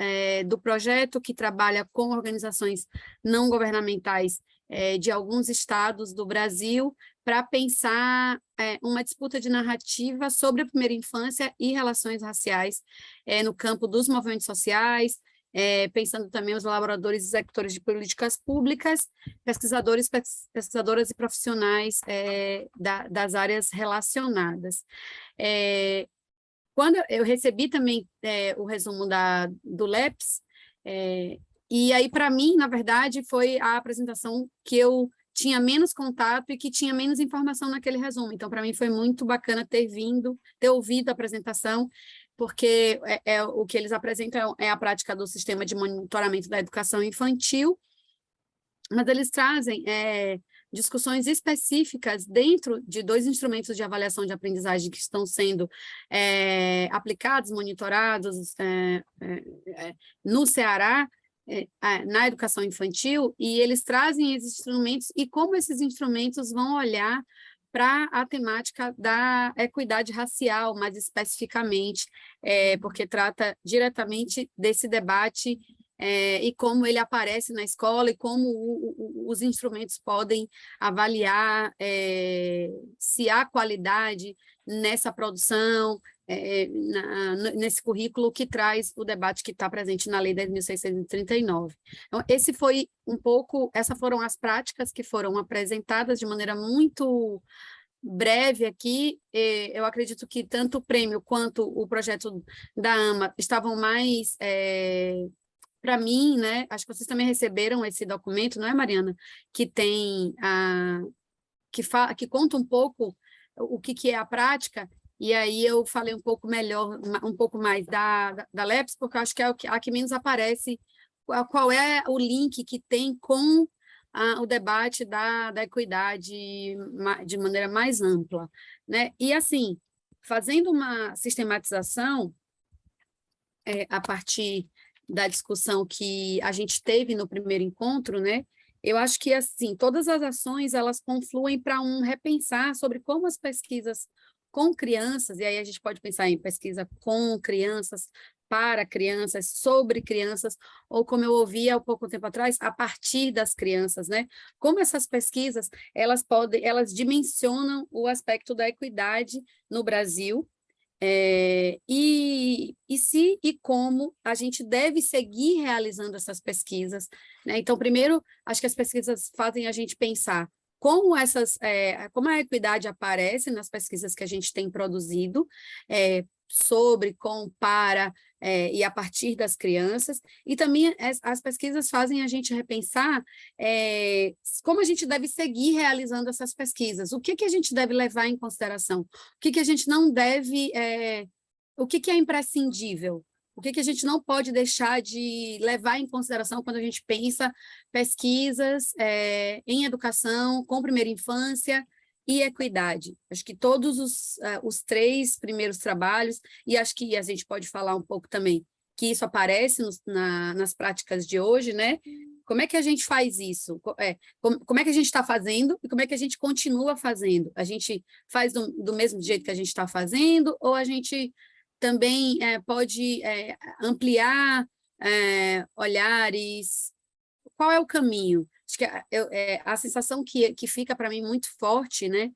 do projeto, que trabalha com organizações não governamentais de alguns estados do Brasil, para pensar uma disputa de narrativa sobre a primeira infância e relações raciais no campo dos movimentos sociais, pensando também os elaboradores e executores de políticas públicas, pesquisadoras e profissionais das áreas relacionadas. Quando eu recebi também o resumo do LEPS, e aí, para mim, na verdade, foi a apresentação que eu tinha menos contato e que tinha menos informação naquele resumo. Então, para mim, foi muito bacana ter ouvido a apresentação, porque o que eles apresentam é a prática do sistema de monitoramento da educação infantil, mas eles trazem discussões específicas dentro de 2 instrumentos de avaliação de aprendizagem que estão sendo aplicados, monitorados no Ceará, na educação infantil, e eles trazem esses instrumentos e como esses instrumentos vão olhar para a temática da equidade racial, mais especificamente, porque trata diretamente desse debate e como ele aparece na escola e como os instrumentos podem avaliar se há qualidade nessa produção, nesse currículo que traz o debate que está presente na Lei 10.639. Então, essas foram as práticas que foram apresentadas de maneira muito breve aqui, eu acredito que tanto o prêmio quanto o projeto da AMA estavam mais, para mim, né? Acho que vocês também receberam esse documento, não é, Mariana? Que tem que conta um pouco o que é a prática, e aí eu falei um pouco melhor, um pouco mais da LEPS, porque eu acho que é a que menos aparece, qual é o link que tem com o debate da equidade de maneira mais ampla, né? E, assim, fazendo uma sistematização a partir da discussão que a gente teve no primeiro encontro, né? Eu acho que, assim, todas as ações, elas confluem para um repensar sobre como as pesquisas com crianças, e aí a gente pode pensar em pesquisa com crianças, para crianças, sobre crianças, ou como eu ouvi há pouco tempo atrás, a partir das crianças, né? Como essas pesquisas, elas dimensionam o aspecto da equidade no Brasil, e como a gente deve seguir realizando essas pesquisas, né? Então, primeiro, acho que as pesquisas fazem a gente pensar como como a equidade aparece nas pesquisas que a gente tem produzido, sobre, com, para e a partir das crianças, e também as pesquisas fazem a gente repensar como a gente deve seguir realizando essas pesquisas, o que a gente deve levar em consideração, o que a gente não deve, o que é imprescindível, o que a gente não pode deixar de levar em consideração quando a gente pensa pesquisas em educação, com primeira infância e equidade. Acho que todos os 3 primeiros trabalhos, e acho que a gente pode falar um pouco também, que isso aparece nas práticas de hoje, né? Como é que a gente faz isso? Como é que a gente está fazendo e como é que a gente continua fazendo? A gente faz do mesmo jeito que a gente está fazendo, ou a gente também pode ampliar olhares? Qual é o caminho? Acho que a sensação que fica para mim muito forte, né,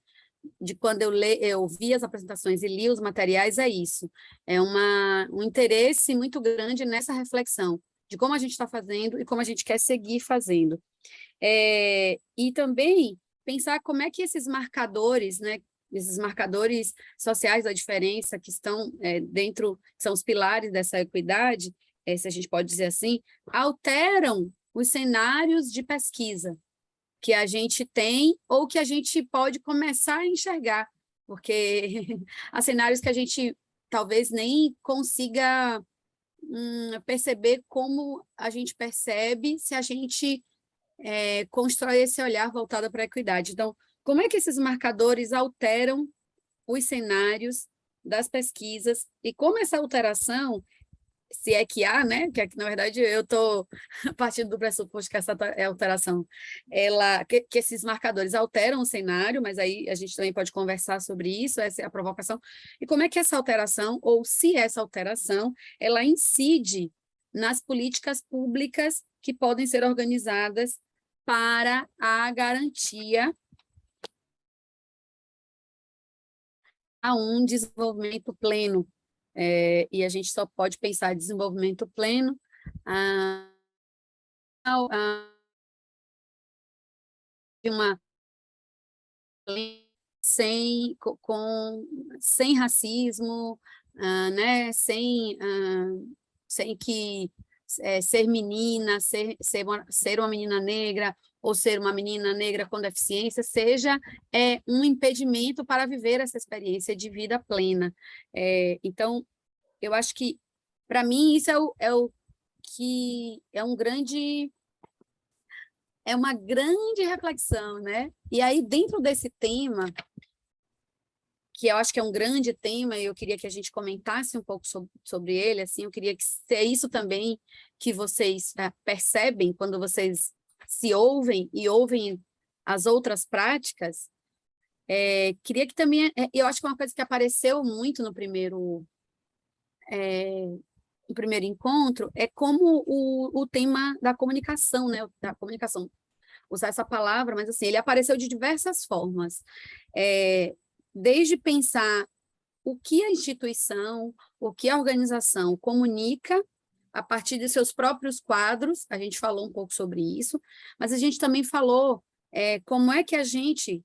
de quando eu vi as apresentações e li os materiais, é isso. É um interesse muito grande nessa reflexão de como a gente está fazendo e como a gente quer seguir fazendo. E também pensar como é que esses marcadores, né, esses marcadores sociais da diferença que estão que são os pilares dessa equidade, se a gente pode dizer assim, alteram os cenários de pesquisa que a gente tem ou que a gente pode começar a enxergar, porque há cenários que a gente talvez nem consiga perceber como a gente percebe se a gente constrói esse olhar voltado para a equidade. Então, como é que esses marcadores alteram os cenários das pesquisas e como essa alteração, se é que há, né? Que na verdade eu estou partindo do pressuposto que essa alteração, que esses marcadores alteram o cenário, mas aí a gente também pode conversar sobre isso, essa é a provocação, e como é que essa alteração, ou se essa alteração, ela incide nas políticas públicas que podem ser organizadas para a garantia a um desenvolvimento pleno. E a gente só pode pensar em desenvolvimento pleno de uma sem racismo, né? Sem que ser menina, ser uma menina negra ou ser uma menina negra com deficiência seja um impedimento para viver essa experiência de vida plena. Então, eu acho que, para mim, isso é uma grande reflexão, né? E aí, dentro desse tema, que eu acho que é um grande tema, e eu queria que a gente comentasse um pouco sobre ele, assim, eu queria que é isso também que vocês percebem quando vocês se ouvem e ouvem as outras práticas. Queria que também, eu acho que uma coisa que apareceu muito no primeiro encontro é como o tema da comunicação, né? Da comunicação, usar essa palavra, mas assim, ele apareceu de diversas formas. Desde pensar o que a instituição, o que a organização comunica a partir de seus próprios quadros, a gente falou um pouco sobre isso, mas a gente também falou como é que a gente,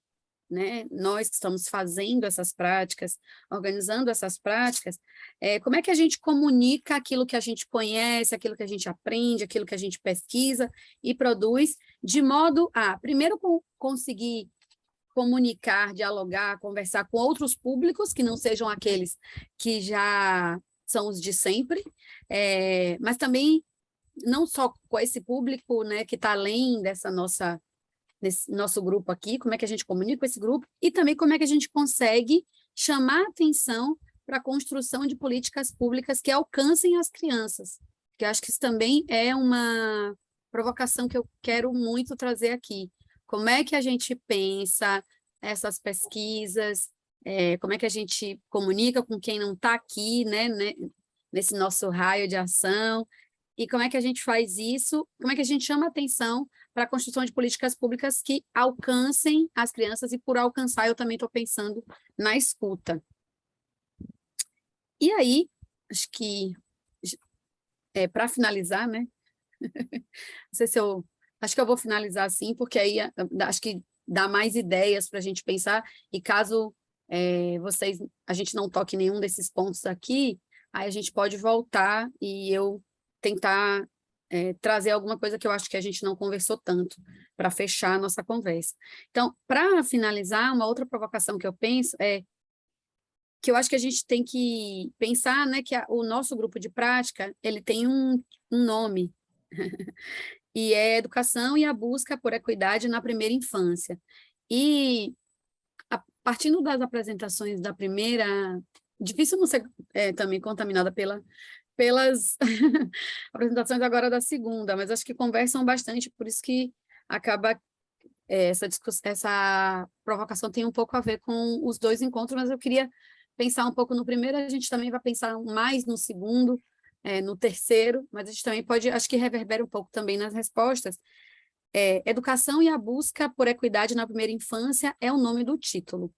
né, nós que estamos fazendo essas práticas, organizando essas práticas, como é que a gente comunica aquilo que a gente conhece, aquilo que a gente aprende, aquilo que a gente pesquisa e produz, de modo a, primeiro, conseguir comunicar, dialogar, conversar com outros públicos, que não sejam aqueles que já são os de sempre, mas também não só com esse público, né, que está além desse nosso grupo aqui, como é que a gente comunica com esse grupo, e também como é que a gente consegue chamar atenção para a construção de políticas públicas que alcancem as crianças, que eu acho que isso também é uma provocação que eu quero muito trazer aqui. Como é que a gente pensa essas pesquisas, como é que a gente comunica com quem não está aqui, né, nesse nosso raio de ação, e como é que a gente faz isso, como é que a gente chama atenção para a construção de políticas públicas que alcancem as crianças, e por alcançar eu também estou pensando na escuta. E aí, acho que, para finalizar, né, não sei se acho que eu vou finalizar assim, porque aí acho que dá mais ideias para a gente pensar, e caso a gente não toque nenhum desses pontos aqui, aí a gente pode voltar e eu tentar trazer alguma coisa que eu acho que a gente não conversou tanto, para fechar a nossa conversa. Então, para finalizar, uma outra provocação que eu penso é que eu acho que a gente tem que pensar, né, que o nosso grupo de prática, ele tem um nome, e é Educação e a Busca por Equidade na Primeira Infância. E, partindo das apresentações da primeira, difícil não ser também contaminada pelas apresentações agora da segunda, mas acho que conversam bastante, por isso que acaba essa provocação tem um pouco a ver com os dois encontros, mas eu queria pensar um pouco no primeiro, a gente também vai pensar mais no segundo, no terceiro, mas a gente também pode, acho que reverbera um pouco também nas respostas. Educação e a Busca por Equidade na Primeira Infância é o nome do título.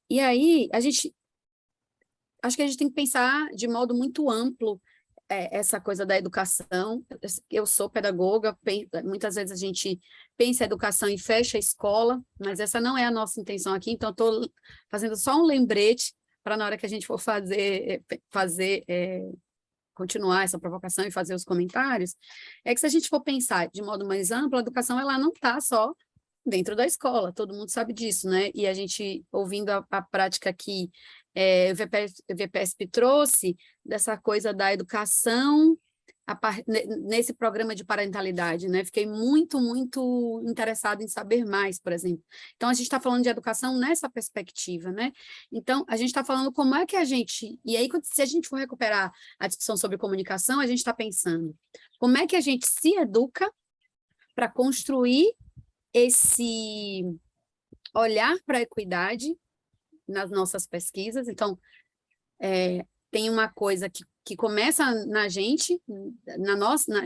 E aí, acho que a gente tem que pensar de modo muito amplo essa coisa da educação. Eu sou pedagoga, muitas vezes a gente pensa em educação e fecha a escola, mas essa não é a nossa intenção aqui, então estou fazendo só um lembrete para na hora que a gente for continuar essa provocação e fazer os comentários, que se a gente for pensar de modo mais amplo, a educação ela não está só dentro da escola, todo mundo sabe disso, né? E a gente, ouvindo a prática que o VPESP trouxe, dessa coisa da educação nesse programa de parentalidade, né? Fiquei muito, muito interessada em saber mais, por exemplo. Então, a gente está falando de educação nessa perspectiva, né? Então, a gente está falando como é que a gente... E aí, se a gente for recuperar a discussão sobre comunicação, a gente está pensando como é que a gente se educa para construir esse olhar para a equidade nas nossas pesquisas. Então, tem uma coisa que começa na gente,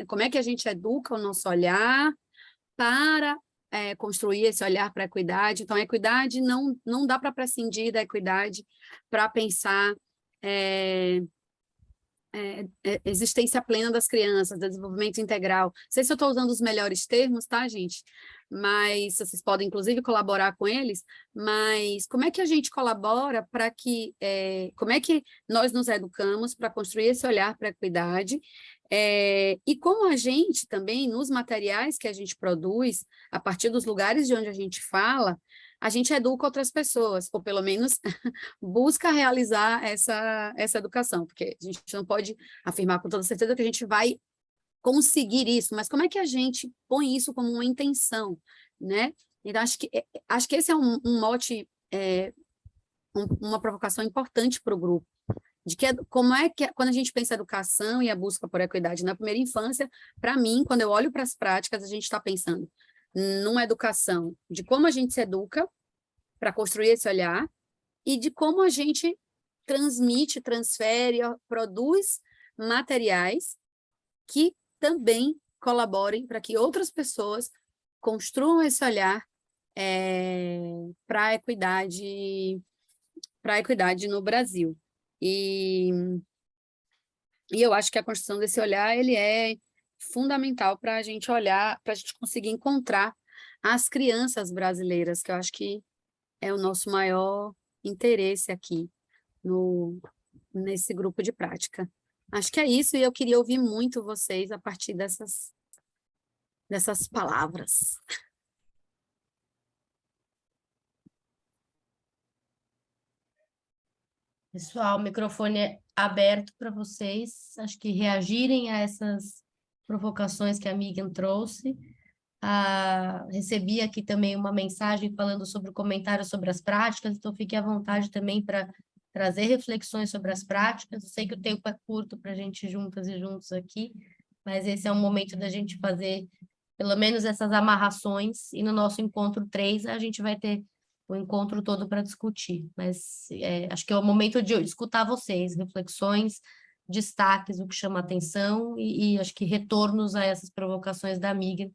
como é que a gente educa o nosso olhar para construir esse olhar para a equidade. Então, a equidade não dá para prescindir da equidade para pensar existência plena das crianças, desenvolvimento integral. Não sei se eu estou usando os melhores termos, tá, gente? Mas vocês podem, inclusive, colaborar com eles, mas como é que a gente colabora para que... como é que nós nos educamos para construir esse olhar para a equidade, e como a gente também, nos materiais que a gente produz, a partir dos lugares de onde a gente fala, a gente educa outras pessoas, ou pelo menos busca realizar essa educação, porque a gente não pode afirmar com toda certeza que a gente vai conseguir isso, mas como é que a gente põe isso como uma intenção, né? Então, acho que esse é um mote, uma provocação importante para o grupo, de que como é que, quando a gente pensa educação e a busca por equidade na primeira infância, para mim, quando eu olho para as práticas, a gente está pensando numa educação de como a gente se educa para construir esse olhar e de como a gente transmite, transfere, produz materiais que também colaborem para que outras pessoas construam esse olhar para a equidade no Brasil. E eu acho que a construção desse olhar ele é fundamental para a gente olhar, para a gente conseguir encontrar as crianças brasileiras, que eu acho que é o nosso maior interesse aqui nesse grupo de prática. Acho que é isso, e eu queria ouvir muito vocês a partir dessas palavras. Pessoal, o microfone é aberto para vocês, acho que reagirem a essas provocações que a Megan trouxe. Recebi aqui também uma mensagem falando sobre o comentário sobre as práticas, então fique à vontade também para trazer reflexões sobre as práticas. Eu sei que o tempo é curto para a gente juntas e juntos aqui, mas esse é o momento da gente fazer pelo menos essas amarrações, e no nosso encontro 3 a gente vai ter o encontro todo para discutir, mas acho que é o momento de escutar vocês, reflexões, destaques, o que chama atenção, e acho que retornos a essas provocações da amiga.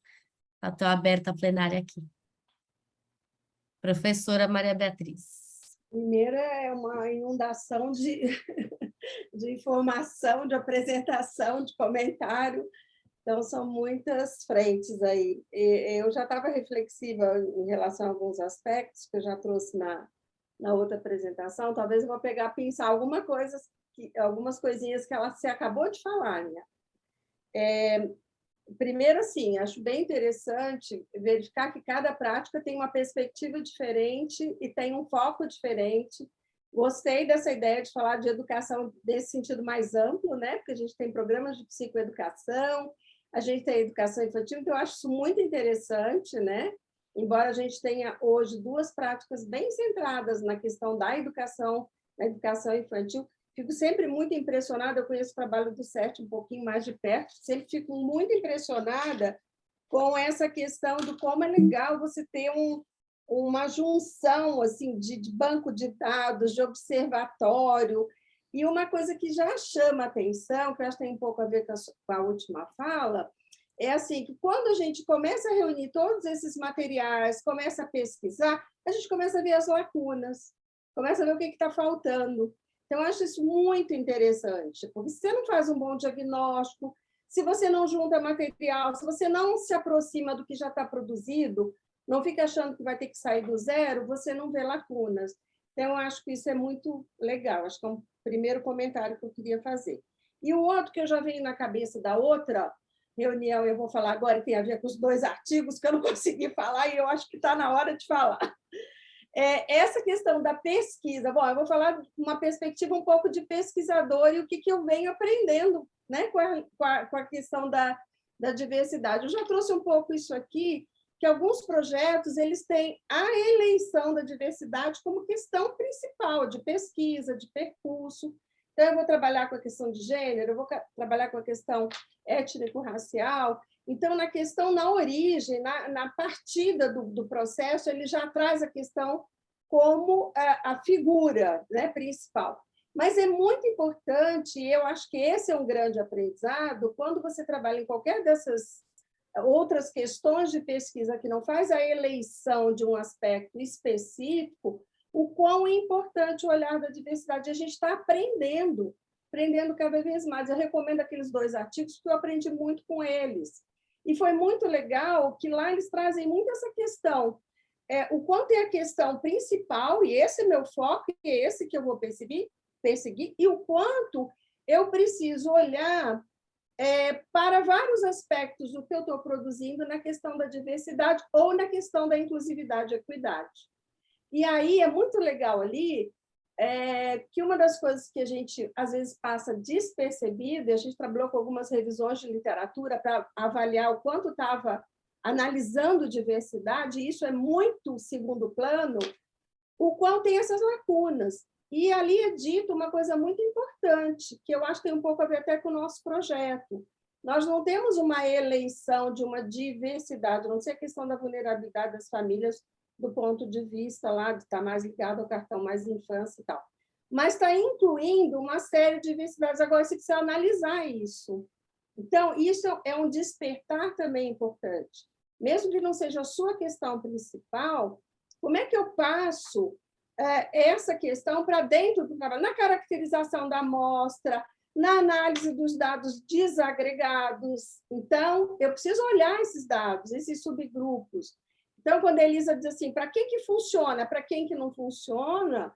Estou aberta a plenária aqui. Professora Maria Beatriz. Primeiro é uma inundação de informação, de apresentação, de comentário. Então, são muitas frentes aí. Eu já estava reflexiva em relação a alguns aspectos que eu já trouxe na outra apresentação. Talvez eu vou pensar algumas coisinhas que você acabou de falar, né? Primeiro, assim, acho bem interessante verificar que cada prática tem uma perspectiva diferente e tem um foco diferente. Gostei dessa ideia de falar de educação nesse sentido mais amplo, né? Porque a gente tem programas de psicoeducação, a gente tem educação infantil, então eu acho isso muito interessante, né? Embora a gente tenha hoje 2 práticas bem centradas na questão da educação, na educação infantil, fico sempre muito impressionada, eu conheço o trabalho do CERT um pouquinho mais de perto, sempre fico muito impressionada com essa questão do como é legal você ter uma junção assim, de banco de dados, de observatório. E uma coisa que já chama atenção, que eu acho que tem um pouco a ver com a última fala, é assim, que quando a gente começa a reunir todos esses materiais, começa a pesquisar, a gente começa a ver as lacunas, começa a ver o que está faltando. Então, eu acho isso muito interessante, porque se você não faz um bom diagnóstico, se você não junta material, se você não se aproxima do que já está produzido, não fica achando que vai ter que sair do zero, você não vê lacunas. Então, eu acho que isso é muito legal, acho que é um primeiro comentário que eu queria fazer. E o outro que eu já veio na cabeça da outra reunião, eu vou falar agora, tem a ver com os 2 artigos que eu não consegui falar, e eu acho que está na hora de falar. Essa questão da pesquisa, bom, eu vou falar de uma perspectiva um pouco de pesquisador e o que eu venho aprendendo, né, com a questão da diversidade. Eu já trouxe um pouco isso aqui, que alguns projetos eles têm a eleição da diversidade como questão principal de pesquisa, de percurso. Então, eu vou trabalhar com a questão de gênero, eu vou trabalhar com a questão étnico-racial. Então, na origem, na partida do processo, ele já traz a questão como a figura, né, principal. Mas é muito importante, e eu acho que esse é um grande aprendizado, quando você trabalha em qualquer dessas outras questões de pesquisa que não faz a eleição de um aspecto específico, o quão é importante o olhar da diversidade. A gente está aprendendo cada vez mais. Eu recomendo aqueles 2 artigos, porque eu aprendi muito com eles. E foi muito legal que lá eles trazem muito essa questão, o quanto é a questão principal, e esse é meu foco, e é esse que eu vou perseguir, e o quanto eu preciso olhar para vários aspectos do que eu estou produzindo na questão da diversidade ou na questão da inclusividade e equidade. E aí é muito legal ali que uma das coisas que a gente, às vezes, passa despercebida, e a gente trabalhou com algumas revisões de literatura para avaliar o quanto estava analisando diversidade, e isso é muito segundo plano, o qual tem essas lacunas. E ali é dito uma coisa muito importante, que eu acho que tem um pouco a ver até com o nosso projeto. Nós não temos uma eleição de uma diversidade, não sei a questão da vulnerabilidade das famílias do ponto de vista lá de estar mais ligado ao cartão mais infância e tal. Mas está incluindo uma série de diversidades. Agora, você precisa analisar isso. Então, isso é um despertar também importante. Mesmo que não seja a sua questão principal, como é que eu passo essa questão para dentro do trabalho, na caracterização da amostra, na análise dos dados desagregados? Então, eu preciso olhar esses dados, esses subgrupos. Então, quando a Elisa diz assim, para que funciona, para quem que não funciona,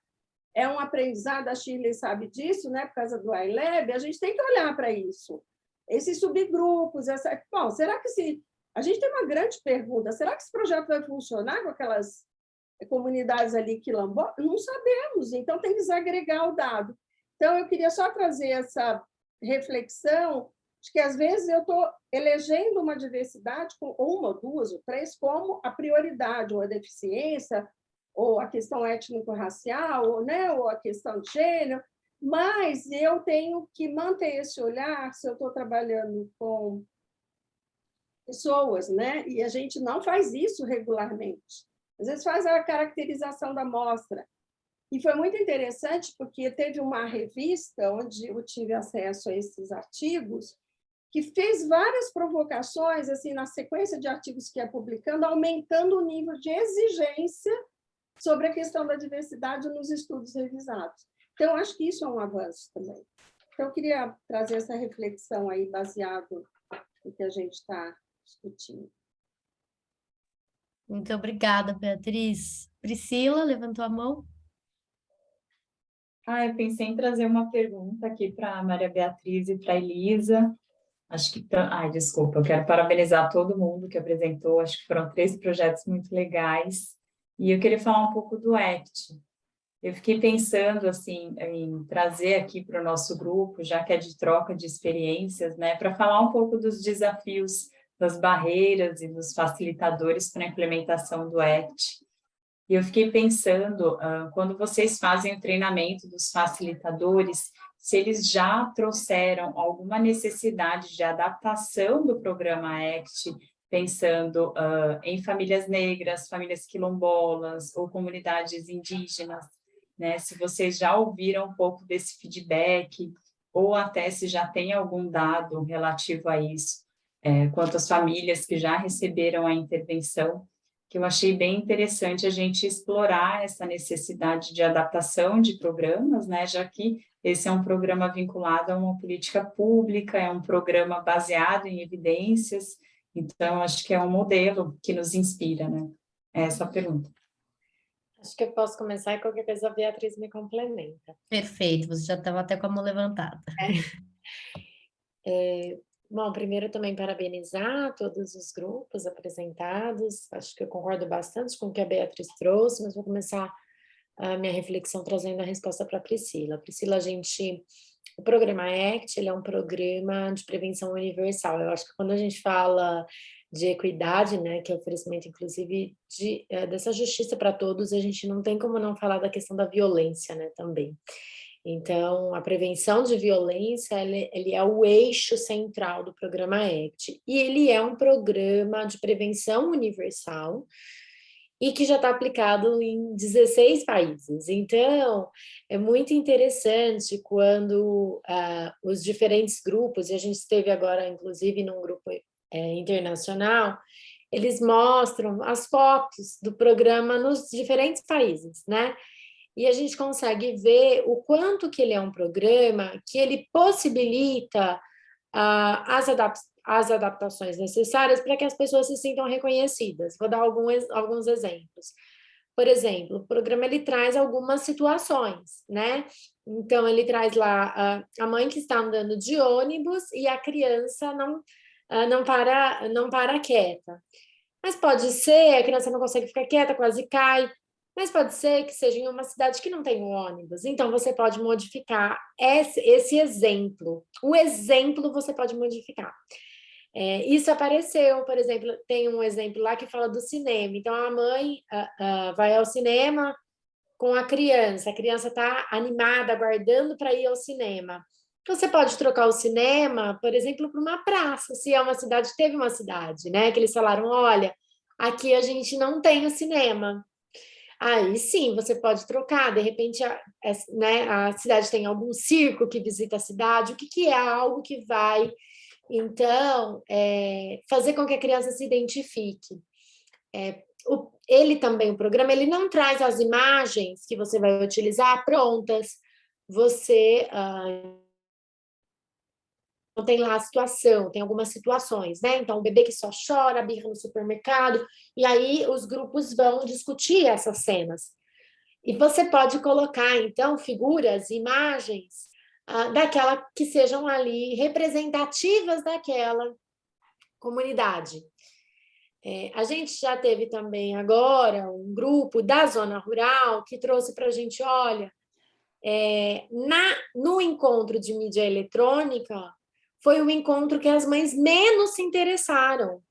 é um aprendizado, a Shirley sabe disso, né? Por causa do iLab, a gente tem que olhar para isso. Esses subgrupos, bom, será que se... A gente tem uma grande pergunta, será que esse projeto vai funcionar com aquelas comunidades ali quilombolas? Não sabemos, então tem que desagregar o dado. Então, eu queria só trazer essa reflexão de que, às vezes, eu estou elegendo uma diversidade, ou uma, duas, ou três, como a prioridade, ou a deficiência, ou a questão étnico-racial, ou, né, ou a questão de gênero, mas eu tenho que manter esse olhar se eu estou trabalhando com pessoas, né? E a gente não faz isso regularmente. Às vezes faz a caracterização da amostra. E foi muito interessante, porque teve uma revista onde eu tive acesso a esses artigos, que fez várias provocações, assim, na sequência de artigos que ia publicando, aumentando o nível de exigência sobre a questão da diversidade nos estudos revisados. Então, acho que isso é um avanço também. Então, eu queria trazer essa reflexão aí, baseado no que a gente está discutindo. Muito obrigada, Beatriz. Priscila, levantou a mão? Eu pensei em trazer uma pergunta aqui para a Maria Beatriz e para a Elisa. Acho que... desculpa, eu quero parabenizar todo mundo que apresentou. Acho que foram 3 projetos muito legais. E eu queria falar um pouco do ACT. Eu fiquei pensando assim, em trazer aqui para o nosso grupo, já que é de troca de experiências, né, para falar um pouco dos desafios, das barreiras e dos facilitadores para a implementação do ACT. E eu fiquei pensando, quando vocês fazem o treinamento dos facilitadores, se eles já trouxeram alguma necessidade de adaptação do programa ACT, pensando em famílias negras, famílias quilombolas ou comunidades indígenas, né? Se vocês já ouviram um pouco desse feedback, ou até se já tem algum dado relativo a isso, quanto às famílias que já receberam a intervenção, que eu achei bem interessante a gente explorar essa necessidade de adaptação de programas, né? Já que esse é um programa vinculado a uma política pública, é um programa baseado em evidências, então acho que é um modelo que nos inspira, né? Essa é a pergunta. Acho que eu posso começar e qualquer coisa a Beatriz me complementa. Perfeito, você já estava até com a mão levantada. Bom, primeiro também parabenizar todos os grupos apresentados. Acho que eu concordo bastante com o que a Beatriz trouxe, mas vou começar a minha reflexão trazendo a resposta para a Priscila. Priscila, o programa ACT, ele é um programa de prevenção universal. Eu acho que quando a gente fala de equidade, né, que é o oferecimento, inclusive, dessa justiça para todos, a gente não tem como não falar da questão da violência, né, também. Então, a prevenção de violência, ele é o eixo central do programa ACT, e ele é um programa de prevenção universal, e que já está aplicado em 16 países. Então, é muito interessante quando os diferentes grupos, e a gente esteve agora, inclusive, num grupo internacional, eles mostram as fotos do programa nos diferentes países, né? E a gente consegue ver o quanto que ele é um programa que ele possibilita as adaptações necessárias para que as pessoas se sintam reconhecidas. Vou dar alguns exemplos. Por exemplo, o programa ele traz algumas situações, né? Então, ele traz lá a mãe que está andando de ônibus e a criança não para quieta. Mas pode ser, a criança não consegue ficar quieta, quase cai, mas pode ser que seja em uma cidade que não tem um ônibus. Então, você pode modificar esse exemplo. O exemplo você pode modificar. Isso apareceu, por exemplo, tem um exemplo lá que fala do cinema. Então, a mãe vai ao cinema com a criança está animada, aguardando para ir ao cinema. Você pode trocar o cinema, por exemplo, para uma praça, se é uma cidade, teve uma cidade, né? Que eles falaram, olha, aqui a gente não tem o cinema. Aí sim, você pode trocar, de repente a cidade tem algum circo que visita a cidade, o que é algo que vai, então, fazer com que a criança se identifique. O programa, ele não traz as imagens que você vai utilizar prontas, você tem lá a situação, tem algumas situações, né? Então, o bebê que só chora, birra no supermercado, e aí os grupos vão discutir essas cenas. E você pode colocar, então, figuras, imagens, daquela que sejam ali representativas daquela comunidade. A gente já teve também agora um grupo da zona rural que trouxe para a gente, olha, no encontro de mídia eletrônica, foi o encontro que as mães menos se interessaram.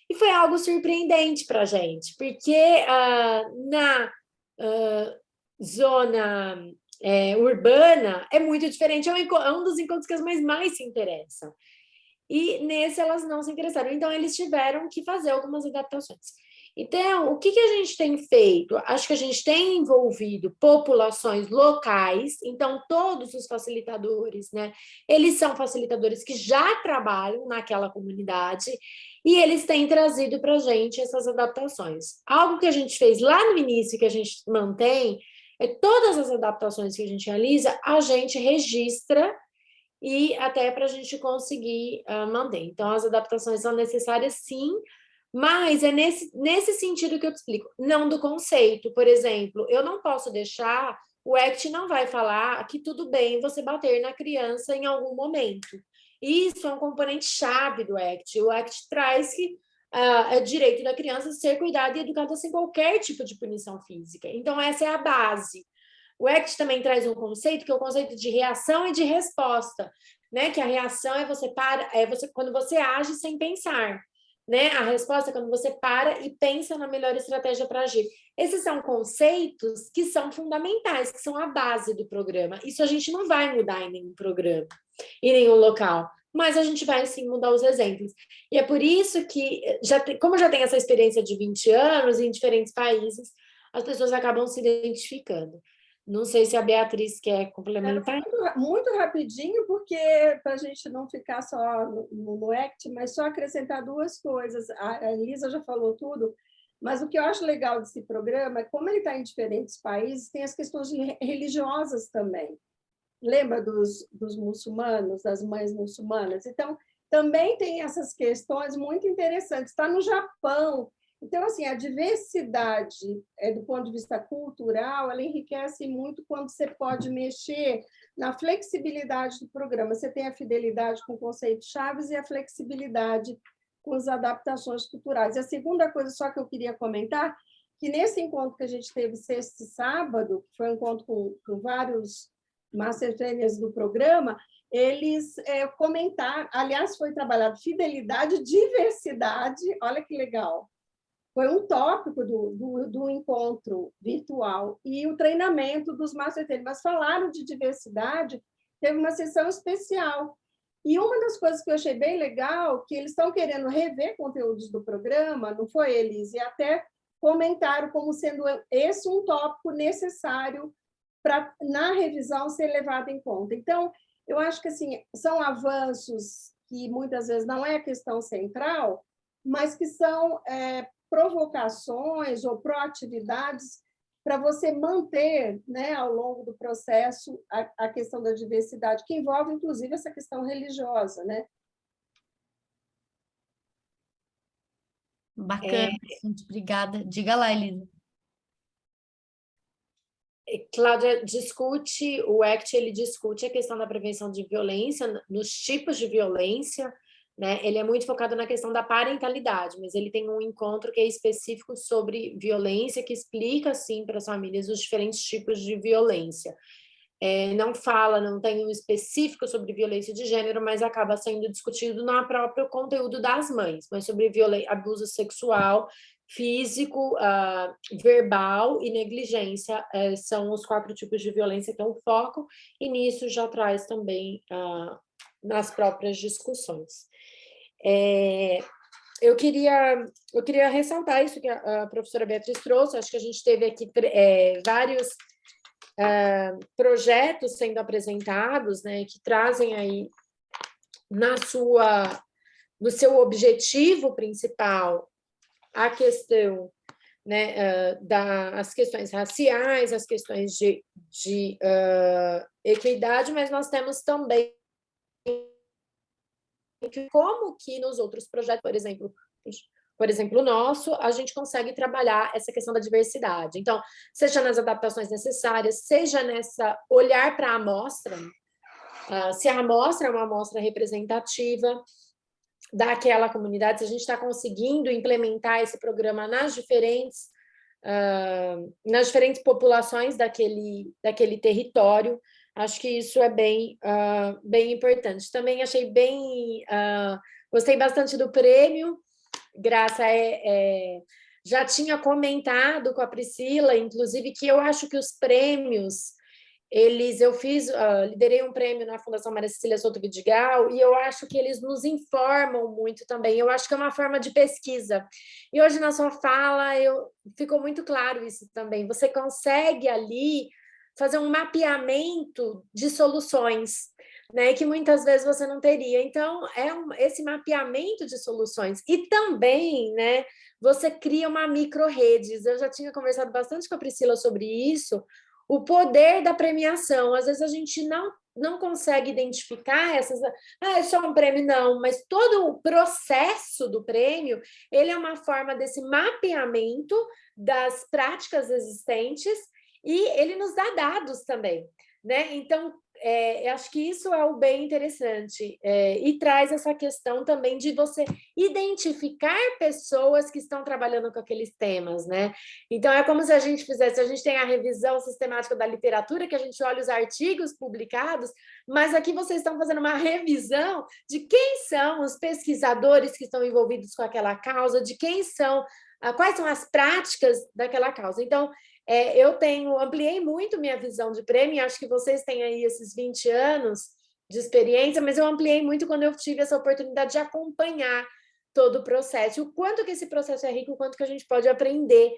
E foi algo surpreendente para a gente, porque na zona urbana é muito diferente, é um dos encontros que as mães mais se interessam. E nesse elas não se interessaram, então eles tiveram que fazer algumas adaptações. Então, o que a gente tem feito? Acho que a gente tem envolvido populações locais, então todos os facilitadores, né? Eles são facilitadores que já trabalham naquela comunidade e eles têm trazido para a gente essas adaptações. Algo que a gente fez lá no início, que a gente mantém, é todas as adaptações que a gente realiza, a gente registra e até para a gente conseguir manter. Então, as adaptações são necessárias, sim, mas é nesse sentido que eu te explico, não do conceito. Por exemplo, eu não posso deixar, o ACT não vai falar que tudo bem você bater na criança em algum momento. Isso é um componente chave do ACT. O ACT traz que é direito da criança ser cuidada e educada sem qualquer tipo de punição física. Então, essa é a base. O ACT também traz um conceito, que é o conceito de reação e de resposta, né? Que a reação é quando você age sem pensar, né? A resposta é quando você para e pensa na melhor estratégia para agir. Esses são conceitos que são fundamentais, que são a base do programa. Isso a gente não vai mudar em nenhum programa, em nenhum local, mas a gente vai sim mudar os exemplos. E é por isso que, como já tem essa experiência de 20 anos em diferentes países, as pessoas acabam se identificando. Não sei se a Beatriz quer complementar. Muito rapidinho, porque para a gente não ficar só no ACT, mas só acrescentar duas coisas. A Elisa já falou tudo, mas o que eu acho legal desse programa é como ele está em diferentes países, tem as questões religiosas também. Lembra dos muçulmanos, das mães muçulmanas? Então, também tem essas questões muito interessantes. Está no Japão. Então, assim, a diversidade, do ponto de vista cultural, ela enriquece muito quando você pode mexer na flexibilidade do programa. Você tem a fidelidade com conceitos chaves e a flexibilidade com as adaptações culturais. E a segunda coisa só que eu queria comentar, que nesse encontro que a gente teve sexta e sábado, que foi um encontro com vários master trainers do programa, eles comentaram, aliás, foi trabalhado fidelidade e diversidade, olha que legal. Foi um tópico do encontro virtual e o treinamento dos master trainers, mas falaram de diversidade, teve uma sessão especial. E uma das coisas que eu achei bem legal, que eles estão querendo rever conteúdos do programa, não foi, Elise? E até comentaram como sendo esse um tópico necessário para, na revisão, ser levado em conta. Então, eu acho que assim, são avanços que muitas vezes não é a questão central, mas que são provocações ou proatividades para você manter, né, ao longo do processo a questão da diversidade, que envolve, inclusive, essa questão religiosa, né? Bacana, gente, obrigada. Diga lá, Elisa. Cláudia, o ACT ele discute a questão da prevenção de violência, nos tipos de violência, né? Ele é muito focado na questão da parentalidade, mas ele tem um encontro que é específico sobre violência, que explica, assim, para as famílias os diferentes tipos de violência. Não tem um específico sobre violência de gênero, mas acaba sendo discutido no próprio conteúdo das mães, mas sobre abuso sexual, físico, verbal e negligência, são os 4 tipos de violência que é o foco, e nisso já traz também nas próprias discussões. Eu queria ressaltar isso que a professora Beatriz trouxe. Acho que a gente teve aqui vários projetos sendo apresentados, né, que trazem aí no seu objetivo principal a questão, né, das questões raciais, as questões de equidade, mas nós temos também como que nos outros projetos, por exemplo, o nosso, a gente consegue trabalhar essa questão da diversidade. Então, seja nas adaptações necessárias, seja nessa olhar para a amostra, se a amostra é uma amostra representativa daquela comunidade, se a gente está conseguindo implementar esse programa nas diferentes populações daquele território. Acho que isso é bem importante. Também achei gostei bastante do prêmio. Graça já tinha comentado com a Priscila, inclusive, que eu acho que os prêmios, liderei um prêmio na Fundação Maria Cecília Souto Vidigal, e eu acho que eles nos informam muito também. Eu acho que é uma forma de pesquisa. E hoje, na sua fala, ficou muito claro isso também. Você consegue ali fazer um mapeamento de soluções, né, que muitas vezes você não teria. Então, esse mapeamento de soluções. E também, né, você cria uma micro-redes. Eu já tinha conversado bastante com a Priscila sobre isso, o poder da premiação. Às vezes a gente não consegue identificar é só um prêmio, não, mas todo o processo do prêmio, ele é uma forma desse mapeamento das práticas existentes e ele nos dá dados também, né? Então, eu acho que isso é o bem interessante, e traz essa questão também de você identificar pessoas que estão trabalhando com aqueles temas, né? Então, é como se a gente tem a revisão sistemática da literatura, que a gente olha os artigos publicados, mas aqui vocês estão fazendo uma revisão de quem são os pesquisadores que estão envolvidos com aquela causa, de quais são as práticas daquela causa. Então, eu ampliei muito minha visão de prêmio, acho que vocês têm aí esses 20 anos de experiência, mas eu ampliei muito quando eu tive essa oportunidade de acompanhar todo o processo, o quanto que esse processo é rico, o quanto que a gente pode aprender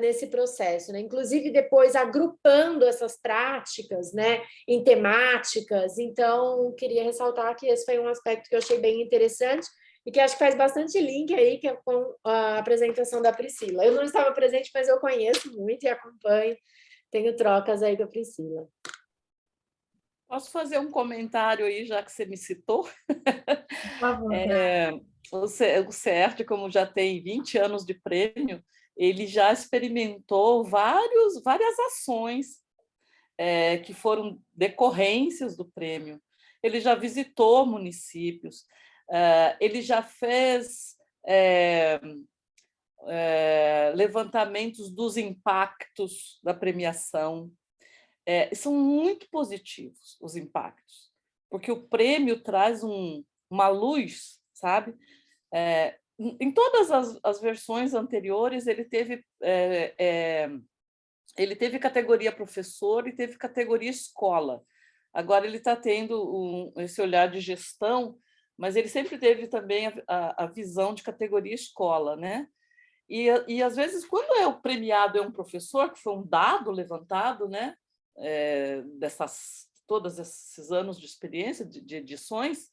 nesse processo, né? Inclusive depois agrupando essas práticas, né, em temáticas. Então, queria ressaltar que esse foi um aspecto que eu achei bem interessante, e que acho que faz bastante link aí com a apresentação da Priscila. Eu não estava presente, mas eu conheço muito e acompanho, tenho trocas aí com a Priscila. Posso fazer um comentário aí, já que você me citou? Por favor. O CERT, como já tem 20 anos de prêmio, ele já experimentou várias ações que foram decorrências do prêmio. Ele já visitou municípios, ele já fez levantamentos dos impactos da premiação. São muito positivos os impactos, porque o prêmio traz uma luz, sabe? Em todas as versões anteriores, ele teve categoria professor e teve categoria escola. Agora ele está tendo esse olhar de gestão, mas ele sempre teve também a visão de categoria escola, né? E às vezes, quando o premiado é um professor, que foi um dado levantado, né? Todos esses anos de experiência, de edições,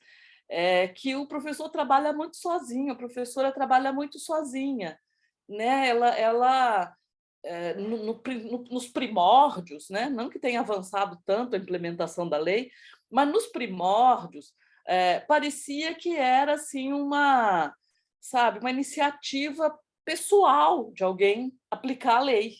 que o professor trabalha muito sozinho, a professora trabalha muito sozinha, né? Ela nos primórdios, né? Não que tenha avançado tanto a implementação da lei, mas nos primórdios parecia que era assim uma iniciativa pessoal de alguém aplicar a lei,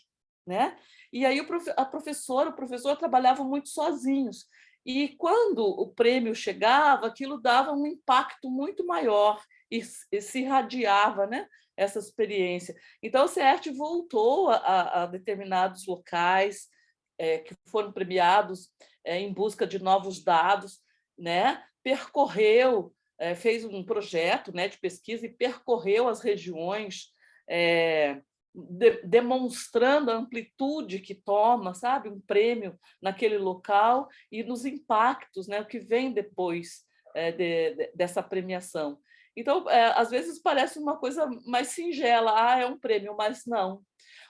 né? E aí o professor trabalhavam muito sozinhos. E quando o prêmio chegava, aquilo dava um impacto muito maior e se irradiava, né, essa experiência. Então, o CERT voltou a determinados locais que foram premiados em busca de novos dados, né? Percorreu, fez um projeto, né, de pesquisa e percorreu as regiões, demonstrando a amplitude que toma, sabe, um prêmio naquele local e nos impactos, né, o que vem depois dessa premiação. Então, às vezes parece uma coisa mais singela, é um prêmio, mas não.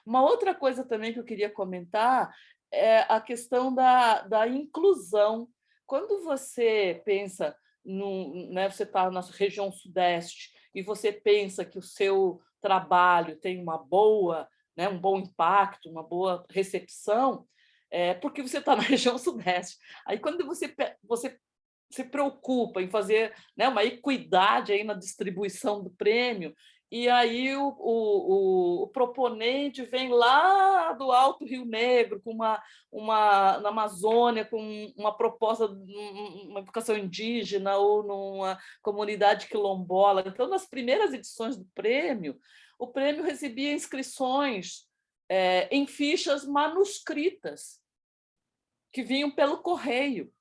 Uma outra coisa também que eu queria comentar é a questão da inclusão. Quando você pensa, né, você está na região sudeste e você pensa que o seu trabalho tem um bom impacto, uma boa recepção, porque você está na região sudeste. Aí, quando você se preocupa em fazer, né, uma equidade aí na distribuição do prêmio, e aí o proponente vem lá do Alto Rio Negro, com na Amazônia, com uma proposta de uma educação indígena ou numa comunidade quilombola. Então, nas primeiras edições do prêmio, o prêmio recebia inscrições em fichas manuscritas, que vinham pelo correio,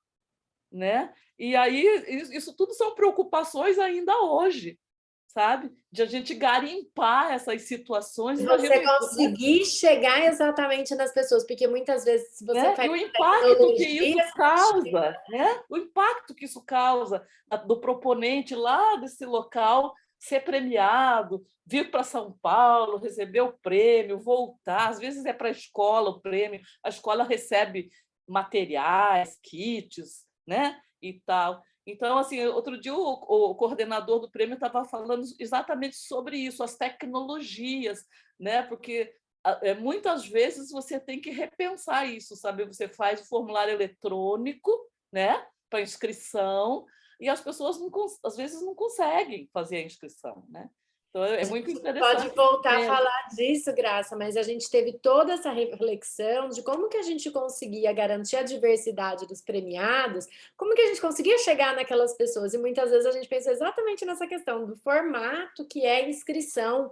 né? E aí, isso tudo são preocupações ainda hoje, sabe? De a gente garimpar essas situações. Você conseguir chegar exatamente nas pessoas, porque muitas vezes se você né? faz E o impacto que isso causa, né? O impacto que isso causa do proponente lá desse local ser premiado, vir para São Paulo, receber o prêmio, voltar, às vezes é para a escola o prêmio, a escola recebe materiais, kits, né? E tal. Então, assim, outro dia o coordenador do prêmio estava falando exatamente sobre isso, as tecnologias, né? Porque muitas vezes você tem que repensar isso, sabe? Você faz o formulário eletrônico, né? Para inscrição, e as pessoas às vezes não conseguem fazer a inscrição, né? Então, é muito interessante. Pode voltar a falar disso, Graça, mas a gente teve toda essa reflexão de como que a gente conseguia garantir a diversidade dos premiados, como que a gente conseguia chegar naquelas pessoas, e muitas vezes a gente pensa exatamente nessa questão do formato que é a inscrição.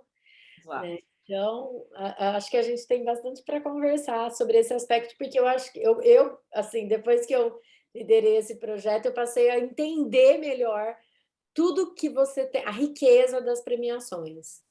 Né? Então, acho que a gente tem bastante para conversar sobre esse aspecto, porque eu acho que eu assim, depois que eu liderei esse projeto, eu passei a entender melhor tudo que você tem, a riqueza das premiações.